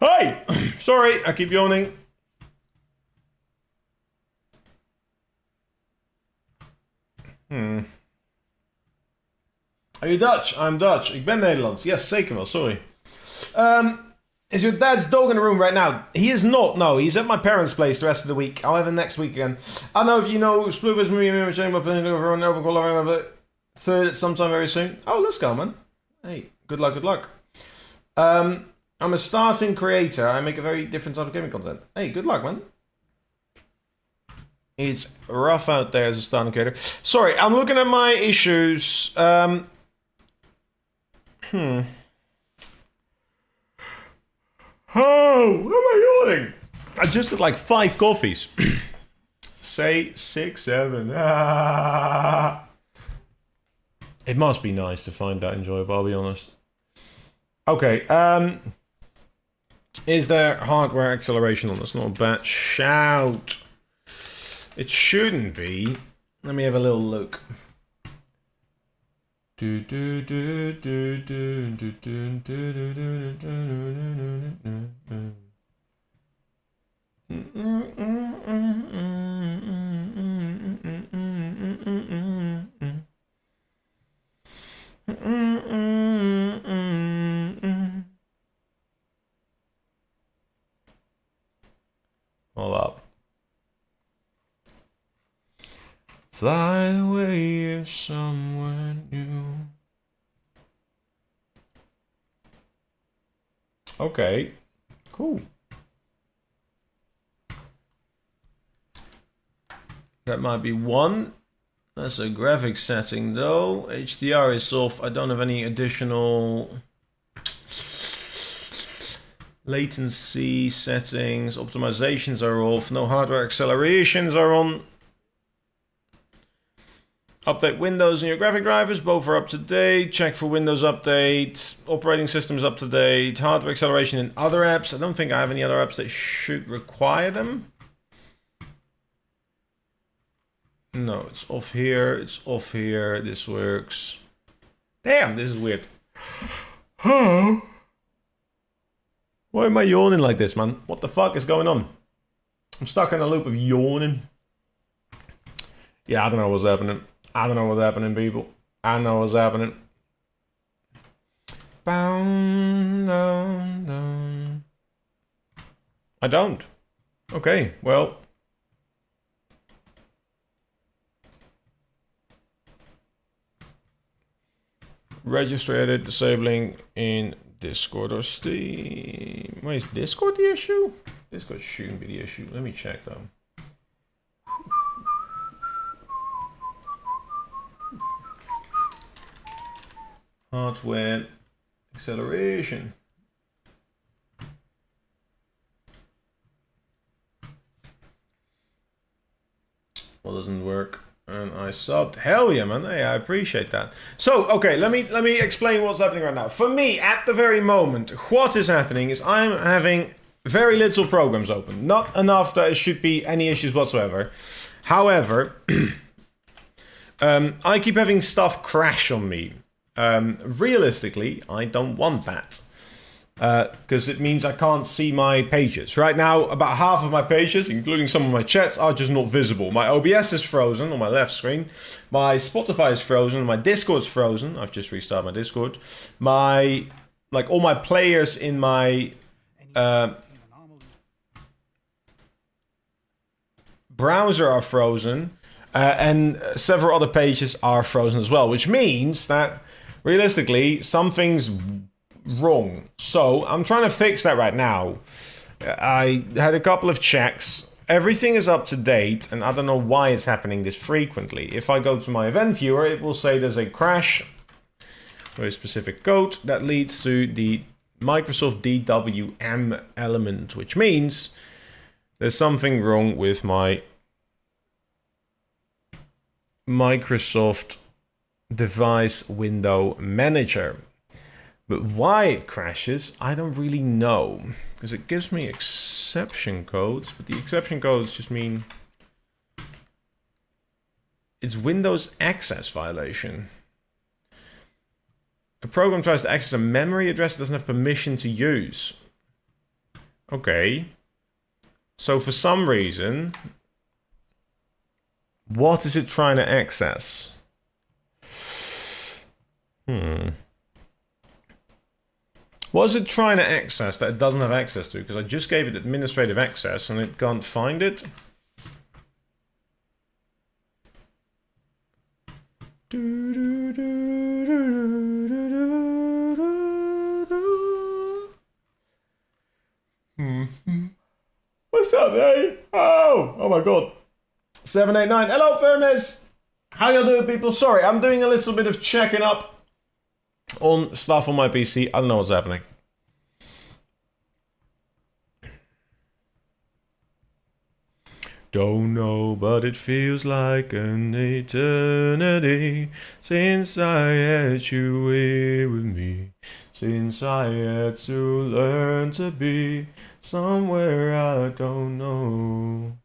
Hi! Sorry, I keep yawning. Are you Dutch? I'm Dutch. Ik ben Nederlands. Yes, zeker wel. Sorry. Is your dad's dog in the room right now? He is not. No, he's at my parents' place the rest of the week. I'll have him next week again. I don't know if you know Sploovers movie chamber playing over an open call of a third at sometime very soon. Oh, let's go, man. Hey, good luck, good luck. I'm a starting creator. I make a very different type of gaming content. Hey, good luck, man. It's rough out there as a starting creator. Sorry, I'm looking at my issues. Oh, why am I yawning? I just had like 5 coffees. Say 6, 7. It must be nice to find that enjoyable, I'll be honest. Okay, is there hardware acceleration on this? Not a bad shout. It shouldn't be. Let me have a little look. Hold up. Fly away somewhere new. Okay, cool. That might be one. That's a graphics setting though. HDR is off. I don't have any additional latency settings. Optimizations are off. No hardware accelerations are on. Update Windows and your graphic drivers, both are up to date. Check for Windows updates. Operating systems up to date. Hardware acceleration in other apps. I don't think I have any other apps that should require them. No, it's off here. It's off here. This works. Damn, this is weird. Huh? Why am I yawning like this, man? What the fuck is going on? I'm stuck in a loop of yawning. Yeah, I don't know what's happening. I don't know what's happening, people. I know what's happening. Bound, down, down. I don't. Okay, well. Registered disabling in Discord or Steam. Wait, is Discord the issue? Discord shouldn't be the issue. Let me check though. Hardware acceleration. Well, doesn't work. And I subbed. Hell yeah, man. Hey, I appreciate that. So, okay, let me explain what's happening right now. For me, at the very moment, what is happening is I'm having very little programs open. Not enough that it should be any issues whatsoever. However, I keep having stuff crash on me. Realistically, I don't want that. Because it means I can't see my pages. Right now, about half of my pages, including some of my chats, are just not visible. My OBS is frozen on my left screen. My Spotify is frozen. My Discord's frozen. I've just restarted my Discord. My, like, all my players in my browser are frozen. And several other pages are frozen as well, which means that realistically, something's wrong. So I'm trying to fix that right now. I had a couple of checks. Everything is up to date, and I don't know why it's happening this frequently. If I go to my event viewer, it will say there's a crash with a specific code that leads to the Microsoft DWM element, which means there's something wrong with my Microsoft device window manager. But why it crashes, I don't really know. Because it gives me exception codes, but the exception codes just mean it's Windows access violation. A program tries to access a memory address it doesn't have permission to use. Okay. So for some reason, what is it trying to access? What is it trying to access that it doesn't have access to? Because I just gave it administrative access and it can't find it. What's up, eh? Oh my god. 789. Hello, Firmes. How you doing, people? Sorry, I'm doing a little bit of checking up on stuff on my PC. I don't know what's happening. Don't know, but it feels like an eternity since I had you here with me. since I had to learn to be somewhere I don't know.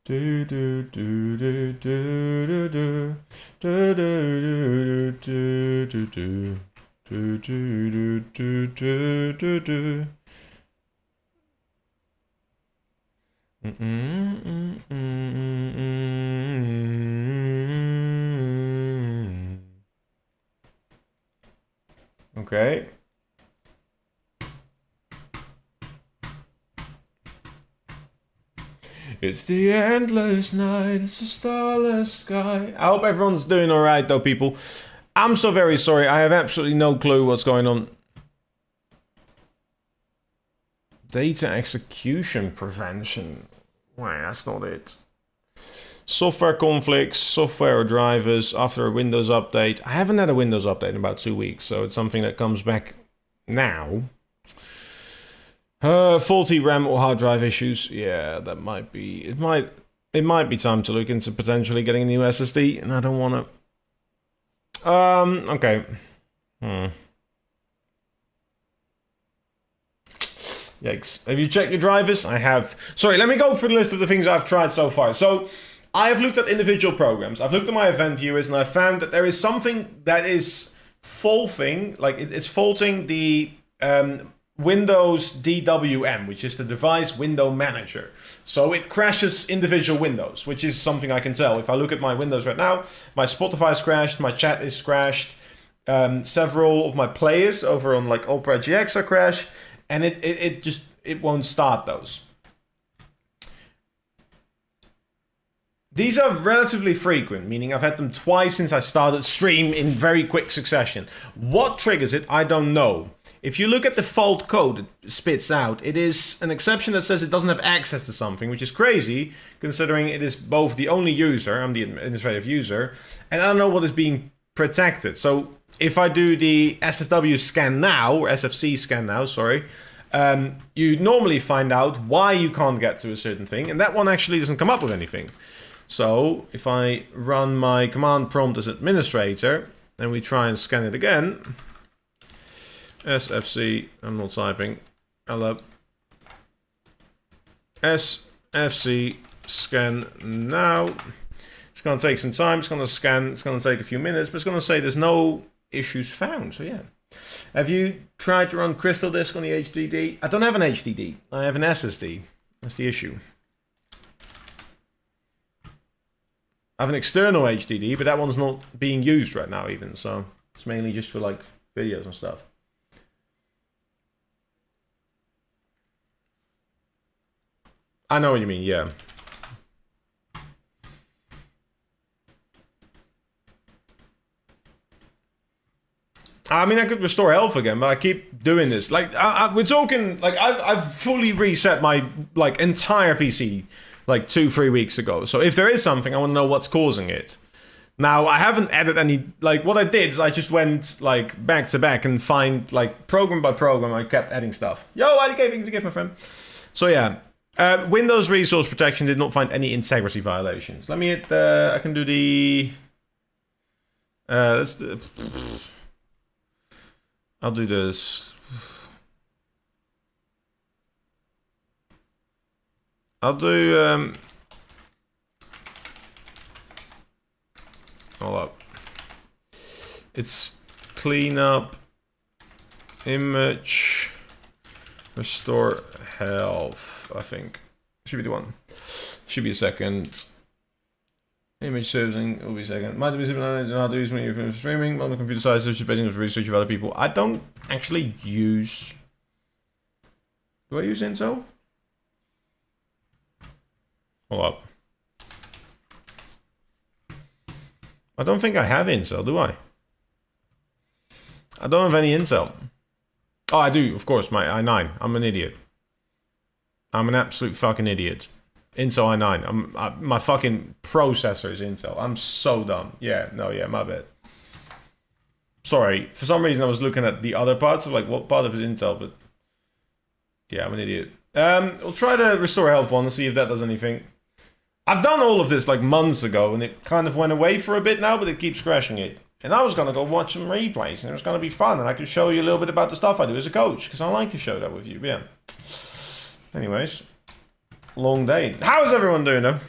Do do do do do do do do do do do do do do do do do do. Okay. It's the endless night, it's a starless sky. I hope everyone's doing alright though, people. I'm so very sorry, I have absolutely no clue what's going on. Data execution prevention. Why, that's not it. Software conflicts, software drivers after a Windows update. I haven't had a Windows update in about 2 weeks, so it's something that comes back now. Faulty RAM or hard drive issues. Yeah, that might be. It might be time to look into potentially getting a new SSD, and I don't want to. Okay. Yikes. Have you checked your drivers? I have. Sorry, let me go through the list of the things I've tried so far. So, I have looked at individual programs. I've looked at my event viewers, and I've found that there is something that is faulting, like it's faulting the Windows DWM, which is the device window manager. So it crashes individual windows, which is something I can tell. If I look at my Windows right now, my Spotify's crashed, my chat is crashed, several of my players over on like Opera GX are crashed, and it won't start those. These are relatively frequent, meaning I've had them twice since I started stream in very quick succession. What triggers it, I don't know. If you look at the fault code it spits out, it is an exception that says it doesn't have access to something, which is crazy, considering it is both the only user, I'm the administrative user, and I don't know what is being protected. So if I do the SFW scan now, or SFC scan now, sorry, you normally find out why you can't get to a certain thing, and that one actually doesn't come up with anything. So if I run my command prompt as administrator, and we try and scan it again, SFC, I'm not typing, hello, SFC scan now. It's going to take some time, it's going to scan, it's going to take a few minutes, but it's going to say there's no issues found, so yeah. Have you tried to run Crystal Disk on the HDD? I don't have an HDD, I have an SSD, that's the issue. I have an external HDD, but that one's not being used right now even, so it's mainly just for like videos and stuff. I know what you mean, yeah. I mean, I could restore health again, but I keep doing this. Like, we're talking, like, I've fully reset my, like, entire PC, like, 2-3 weeks ago. So if there is something, I want to know what's causing it. Now, I haven't added any, like, what I did is I just went, like, back to back and find, like, program by program, I kept adding stuff. Yo, I gave you my friend. So, yeah. Windows Resource Protection did not find any integrity violations. Let me hit the... I can do the... let's do... I'll do this. I'll do... hold up. It's clean up... Image... Restore health... I think. Should be the one. Should be a second. Image servicing will be a second. Might be how to use when you're streaming. On the computer side, so based on research of other people. I don't actually use... Do I use Intel? Hold up. I don't think I have Intel, do I? I don't have any Intel. Oh, I do, of course, my i9. I'm an idiot. I'm an absolute fucking idiot. Intel i9. My fucking processor is Intel. I'm so dumb. Yeah, no, yeah, my bad. Sorry, for some reason I was looking at the other parts of like what part of it is Intel, but yeah, I'm an idiot. We'll try to restore health one and see if that does anything. I've done all of this like months ago and it kind of went away for a bit now, but it keeps crashing it. And I was going to go watch some replays, and it was going to be fun, and I could show you a little bit about the stuff I do as a coach, because I like to show that with you, yeah. Anyways, long day. How's everyone doing, though?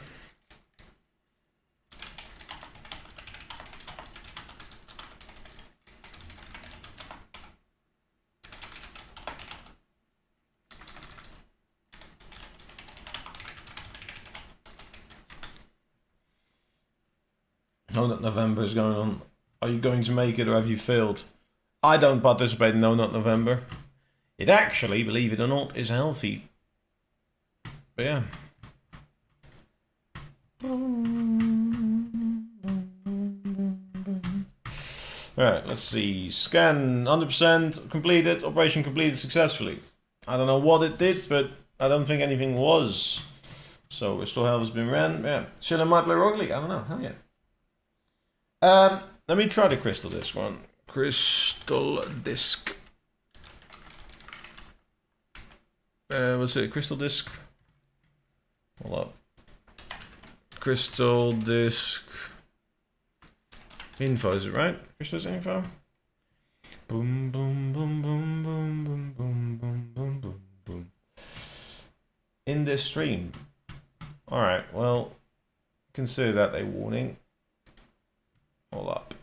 No Nut November is going on. Are you going to make it or have you failed? I don't participate in No Nut November. It actually, believe it or not, is healthy. But yeah. Alright, let's see. Scan 100% completed. Operation completed successfully. I don't know what it did, but I don't think anything was. So Restore Health has been ran. Yeah. Chillin' might play Rocket League. I don't know. Hell yeah. Let me try the Crystal Disc one. Crystal Disc. What's it? Crystal Disc. Hold up. Crystal Disc. Info, is it right? Crystal Disc info. Boom, boom, boom, boom, boom, boom, boom, boom, boom, boom, boom. In this stream. Alright, well, consider that a warning. All up.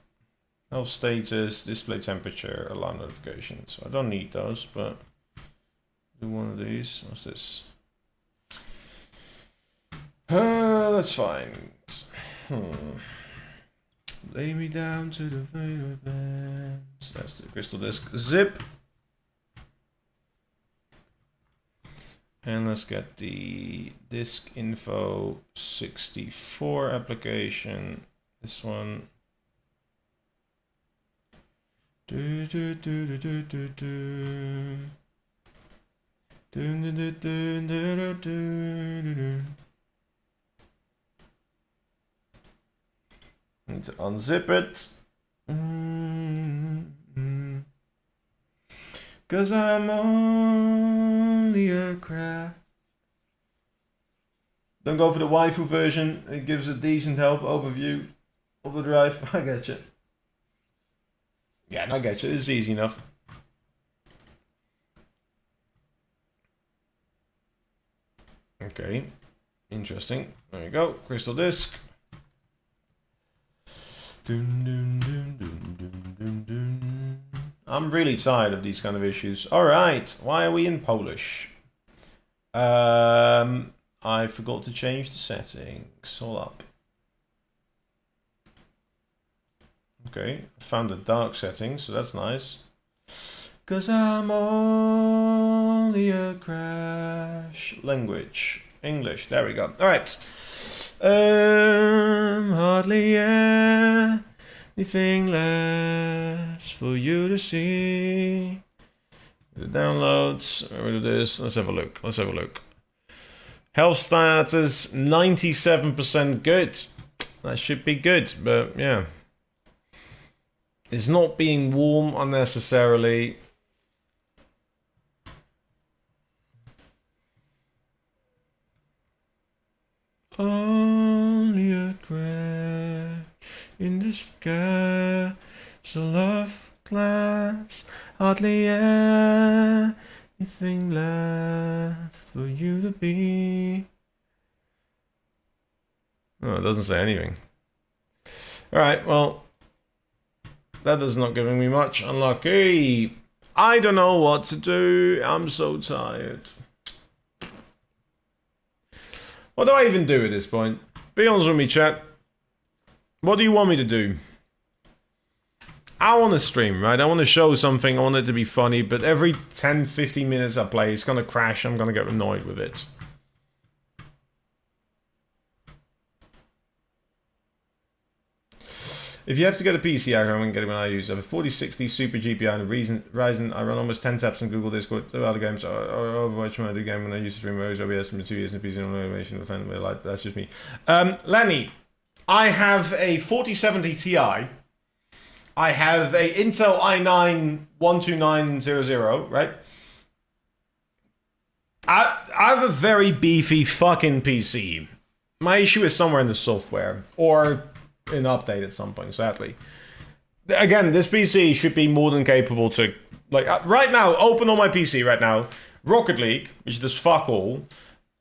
Health status, display temperature, alarm notifications. I don't need those, but do one of these. What's this? That's fine. Lay me down to the favorite bed. So that's the Crystal Disc zip. And let's get the disk info 64 application. This one. Do do do do do do do. Do do do do do do do. Need to unzip it. Cause I'm only a crap. Don't go for the waifu version. It gives a decent health overview of the drive. I get you. Yeah, I get you. It's easy enough. Okay. Interesting. There you go. Crystal Disc. I'm really tired of these kind of issues. Alright. Why are we in Polish? I forgot to change the settings. Hold up. Okay, I found the dark setting, so that's nice. Cause I'm only a crash. Language. English. There we go. Alright. Hardly anything less for you to see. The downloads. Get rid of this. Let's have a look. Let's have a look. Health status 97% good. That should be good, but yeah. It's not being warm unnecessarily. Only a crash in the sky, so love glass, hardly anything left for you to be. Oh, it doesn't say anything. Alright, well, that is not giving me much. Unlucky. I don't know what to do. I'm so tired. What do I even do at this point? Be honest with me, chat. What do you want me to do? I want to stream, right? I want to show something. I want it to be funny. But every 10-15 minutes I play, it's going to crash. I'm going to get annoyed with it. If you have to get a PC, I can get it when I use. I have a 4060 Super GPU and a Ryzen. I run almost 10 taps on Google Discord. Other games are Overwatch when I do game when I use the stream OBS from 2 years in PC and animation. That's just me. Lenny, I have a 4070 Ti. I have a Intel i9 12900, right? I have a very beefy fucking PC. My issue is somewhere in the software or an update at some point, sadly. again, this PC should be more than capable to, like, right now, open on my PC right now, Rocket League, which does fuck all,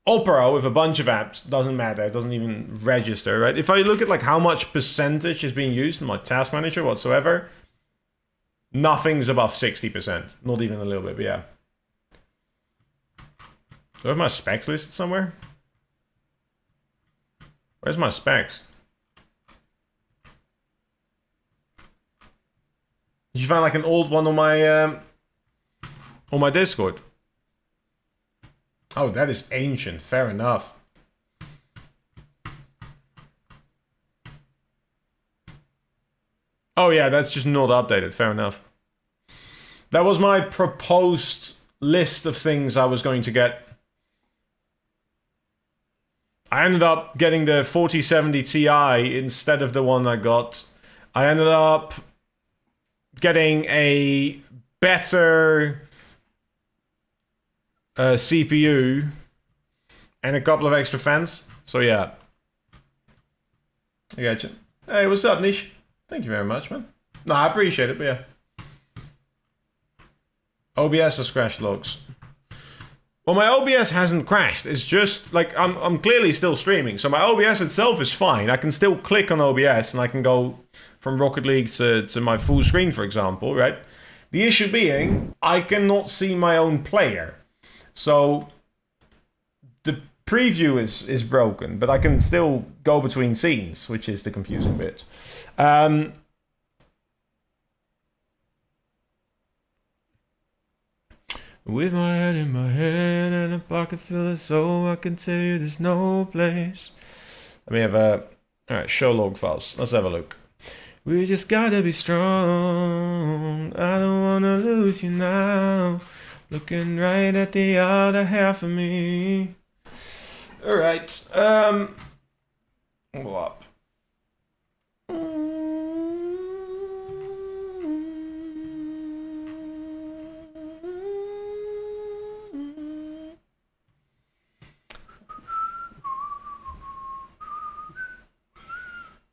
Opera with a bunch of apps, doesn't matter, it doesn't even register, right? If I look at like how much percentage is being used in my task manager whatsoever, nothing's above 60%. Not even a little bit, but yeah. Do I have my specs listed somewhere? Where's my specs? Did you find like an old one on my Discord? Oh, that is ancient. Fair enough. Oh yeah, that's just not updated. Fair enough. That was my proposed list of things I was going to get. I ended up getting the 4070 Ti instead of the one I got. I ended up getting a better CPU and a couple of extra fans. So yeah. I got you. Hey, what's up, Nish? Thank you very much, man. No, I appreciate it, but yeah. OBS has crashed logs. Well, my OBS hasn't crashed. It's just like I'm clearly still streaming, so my OBS itself is fine. I can still click on OBS and I can go from Rocket League to my full screen, for example, right? The issue being, I cannot see my own player. So the preview is broken, but I can still go between scenes, which is the confusing bit. With my head in my head and a pocket full of soul, I can tell you there's no place. Let me have a... Alright, show log files. Let's have a look. We just gotta be strong. I don't wanna lose you now. Looking right at the other half of me. Alright, go up.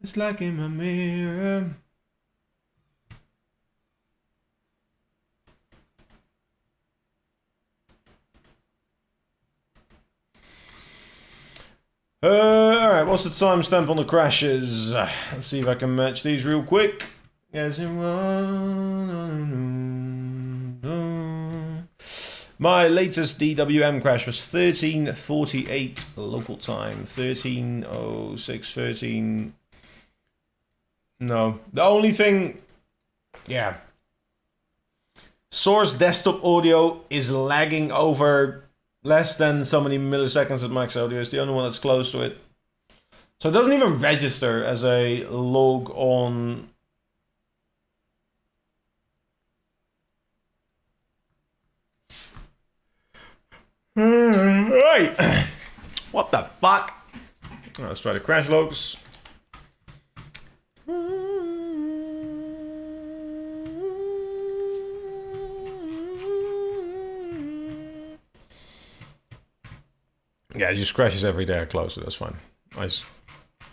It's like in my mirror. Alright, what's the timestamp on the crashes? Let's see if I can match these real quick. Yes, my latest DWM crash was 13:48 local time. 13:06, 13... No. The only thing... Yeah. Source desktop audio is lagging over less than so many milliseconds at max audio. It's the only one that's close to it. So it doesn't even register as a log on... Right. What the fuck? Let's try the crash logs. Yeah, it just crashes every day I close it, that's fine. I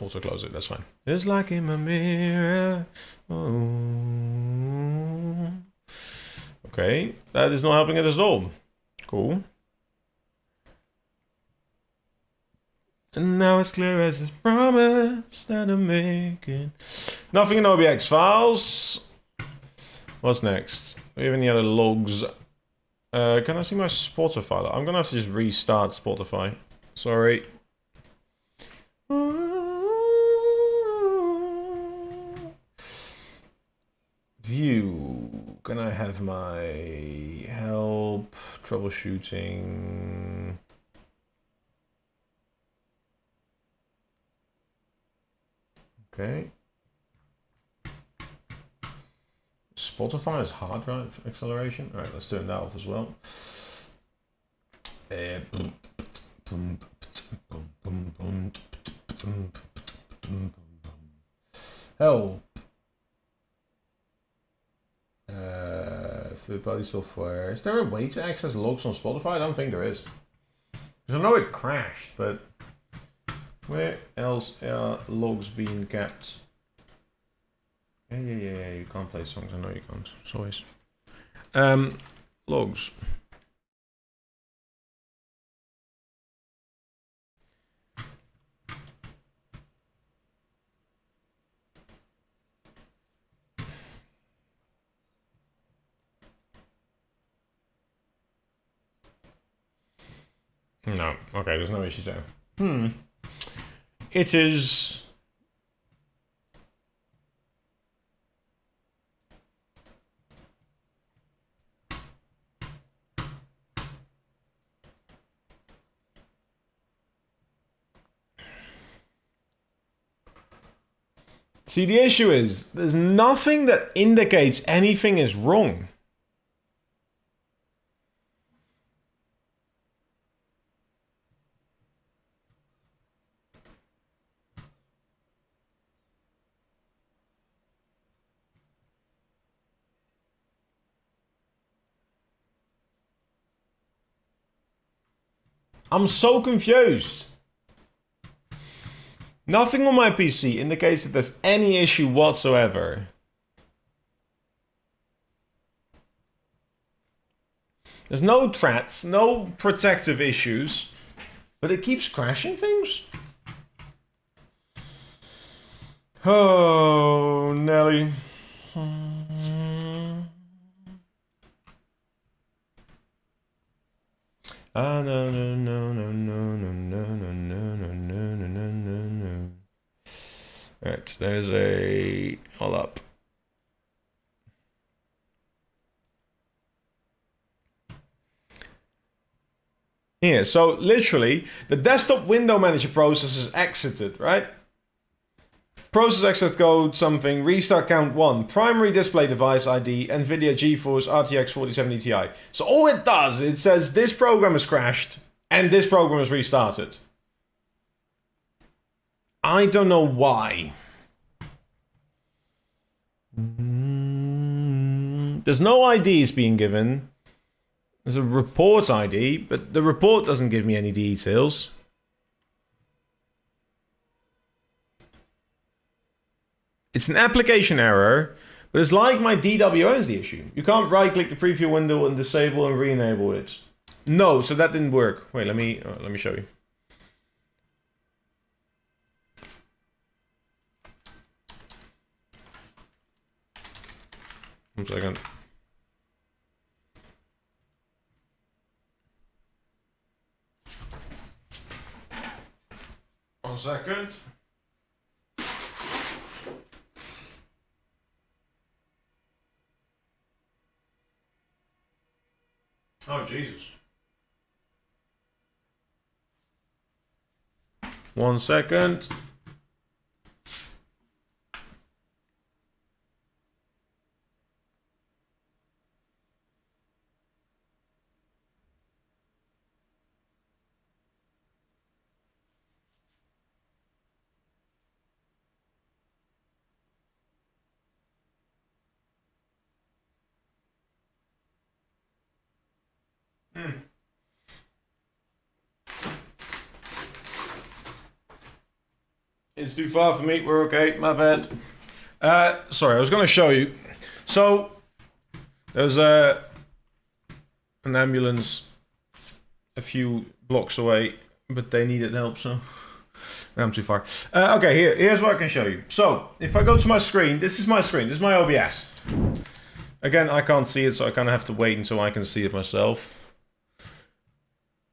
also close it, that's fine. It's like in my mirror. Oh. Okay, that is not helping it at all. Cool. And now it's clear as this promise that I'm making. Nothing in OBX files. What's next? Do we have any other logs? Can I see my Spotify? I'm gonna have to just restart Spotify. Sorry. View. Can I have my help? Troubleshooting. Okay. Spotify is hard drive acceleration. All right, let's turn that off as well. Help. Third-party software. Is there a way to access logs on Spotify? I don't think there is. Because I know it crashed, but where else are logs being kept? Yeah, you can't play songs. I know you can't. It's always. Logs. No. Okay, there's no issue there. It is... See, the issue is, there's nothing that indicates anything is wrong. I'm so confused. Nothing on my PC indicates that there's any issue whatsoever. There's no threats, no protective issues, but it keeps crashing things. Oh, Nelly. Ah, no. Alright, there's a... Hold up. Yeah, so literally, the desktop window manager process is exited, right? Process exit code something, restart count 1, primary display device ID, NVIDIA GeForce RTX 4070 Ti. So all it does, it says this program has crashed, and this program is restarted. I don't know why. There's no IDs being given. There's a report ID, but the report doesn't give me any details. It's an application error, but it's like my DWO is the issue. You can't right-click the preview window and disable and re-enable it. No, so that didn't work. Wait, let me show you. 1 second. One second. Oh, Jesus. 1 second. It's too far for me. We're okay. My bad. Sorry, I was going to show you. So there's an ambulance a few blocks away, but they needed help, so I'm too far. Okay, here's what I can show you. So if I go to my screen, this is my screen. This is my OBS. Again, I can't see it, so I kind of have to wait until I can see it myself.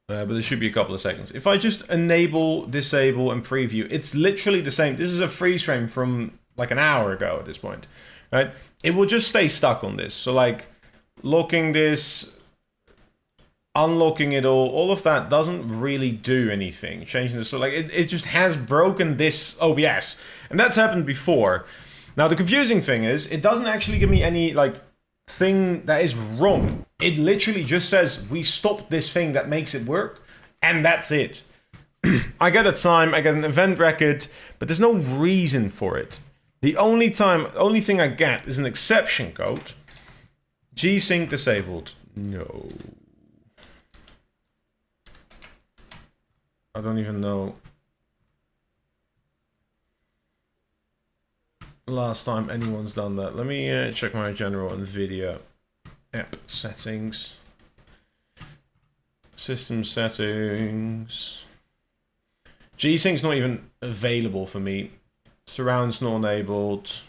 But it should be a couple of seconds. If I just enable, disable, and preview, it's literally the same. This is a freeze frame from like an hour ago at this point, right? It will just stay stuck on this. So like locking this, unlocking it all of that doesn't really do anything. Changing this, so like it just has broken this OBS. And that's happened before. Now the confusing thing is, it doesn't actually give me any like thing that is wrong. It literally just says we stopped this thing that makes it work, and that's it. I get a time, I get an event record, but there's no reason for it. The only thing I get is an exception code. G-Sync disabled. No. I don't even know. last time anyone's done that. Let me check my general NVIDIA app settings. System settings. G-Sync's not even available for me. Surround's not enabled.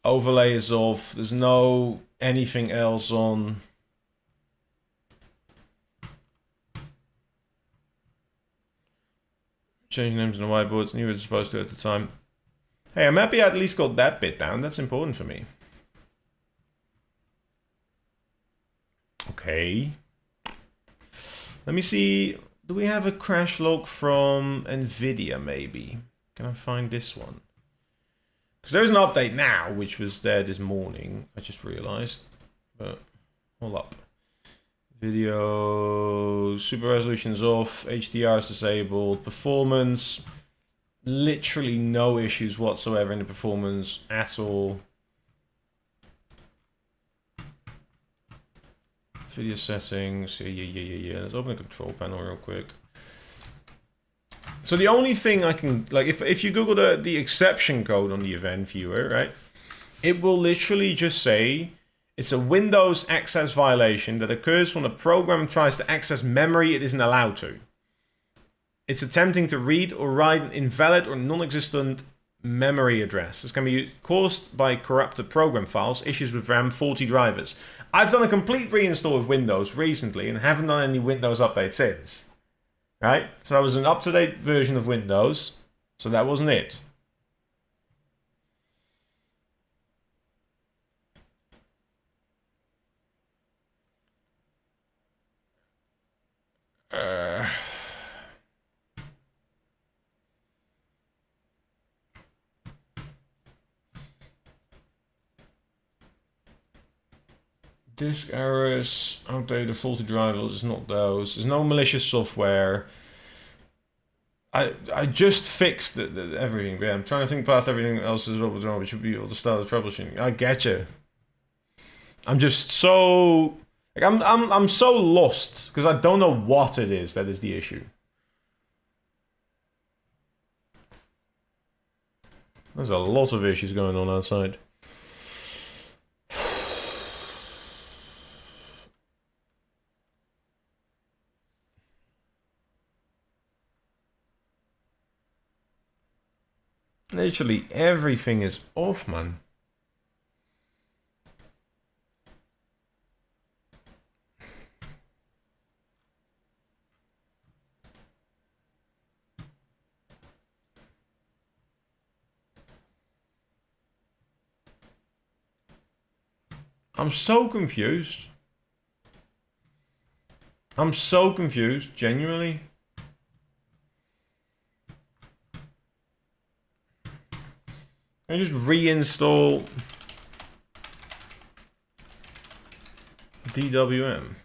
Overlay is off. There's no anything else on. Changing names on the whiteboards. Knew it was supposed to at the time. Hey, I'm happy I at least got that bit down. That's important for me. Okay. Let me see. Do we have a crash log from NVIDIA, maybe? Can I find this one? Because there's an update now, which was there this morning. I just realized. But, hold up. Video, super resolution's off, HDR is disabled, performance, literally no issues whatsoever in the performance at all. Video settings, yeah. Let's open the control panel real quick. So the only thing I can, like, if you Google the exception code on the event viewer, right, it will literally just say, it's a Windows access violation that occurs when a program tries to access memory it isn't allowed to. It's attempting to read or write an invalid or non-existent memory address. This can be caused by corrupted program files, issues with RAM, faulty drivers. I've done a complete reinstall of Windows recently and haven't done any Windows update since. Right? So that was an up-to-date version of Windows. So that wasn't it. Disk errors, outdated faulty drivers, it's not those. There's no malicious software. I just fixed everything. Yeah, I'm trying to think past everything else as well, but it should be all the start of troubleshooting. I get you. I'm just so like I'm so lost because I don't know what it is that is the issue. There's a lot of issues going on outside. Literally everything is off, man. I'm so confused. I'm so confused, genuinely. I just reinstall DWM.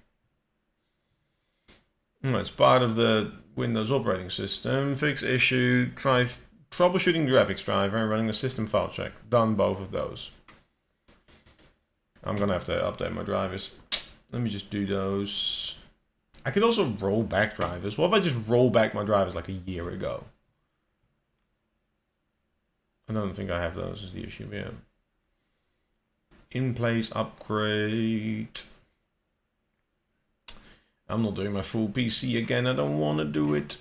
It's part of the Windows operating system. Fix issue, try troubleshooting graphics driver and running a system file check. Done both of those. I'm gonna have to update my drivers. Let me just do those. I could also roll back drivers. What if I just roll back my drivers like a year ago? I don't think I have those is the issue, yeah. In place upgrade. I'm not doing my full PC again. I don't want to do it.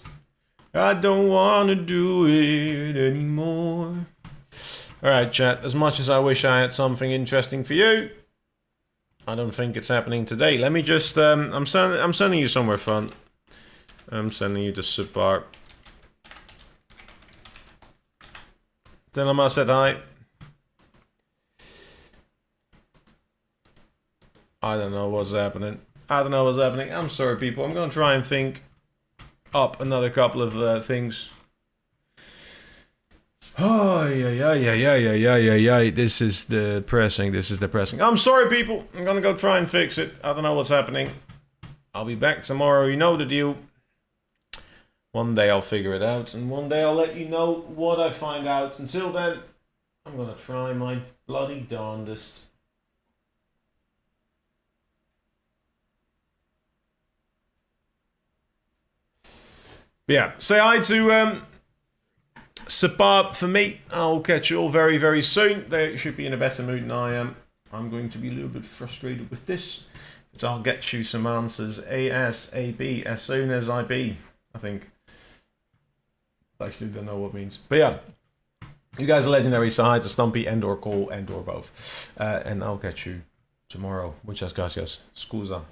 I don't want to do it anymore. Alright, chat. As much as I wish I had something interesting for you, I don't think it's happening today. Let me just... I'm sending you somewhere fun. I'm sending you to Subpar. Tell him I said hi. I don't know what's happening. I'm sorry, people. I'm going to try and think up another couple of things. Oh, yeah. This is depressing. I'm sorry, people. I'm going to go try and fix it. I don't know what's happening. I'll be back tomorrow. You know the deal. One day I'll figure it out, and one day I'll let you know what I find out. Until then, I'm gonna try my bloody darndest. But yeah, say hi to superb for me. I'll catch you all very, very soon. They should be in a better mood than I am. I'm going to be a little bit frustrated with this, but I'll get you some answers ASAP, as soon as I be, I think. I still don't know what it means. But yeah, you guys are legendary, so hi to Stumpy and or Cole and or both. And I'll catch you tomorrow. Muchas gracias. Scusa.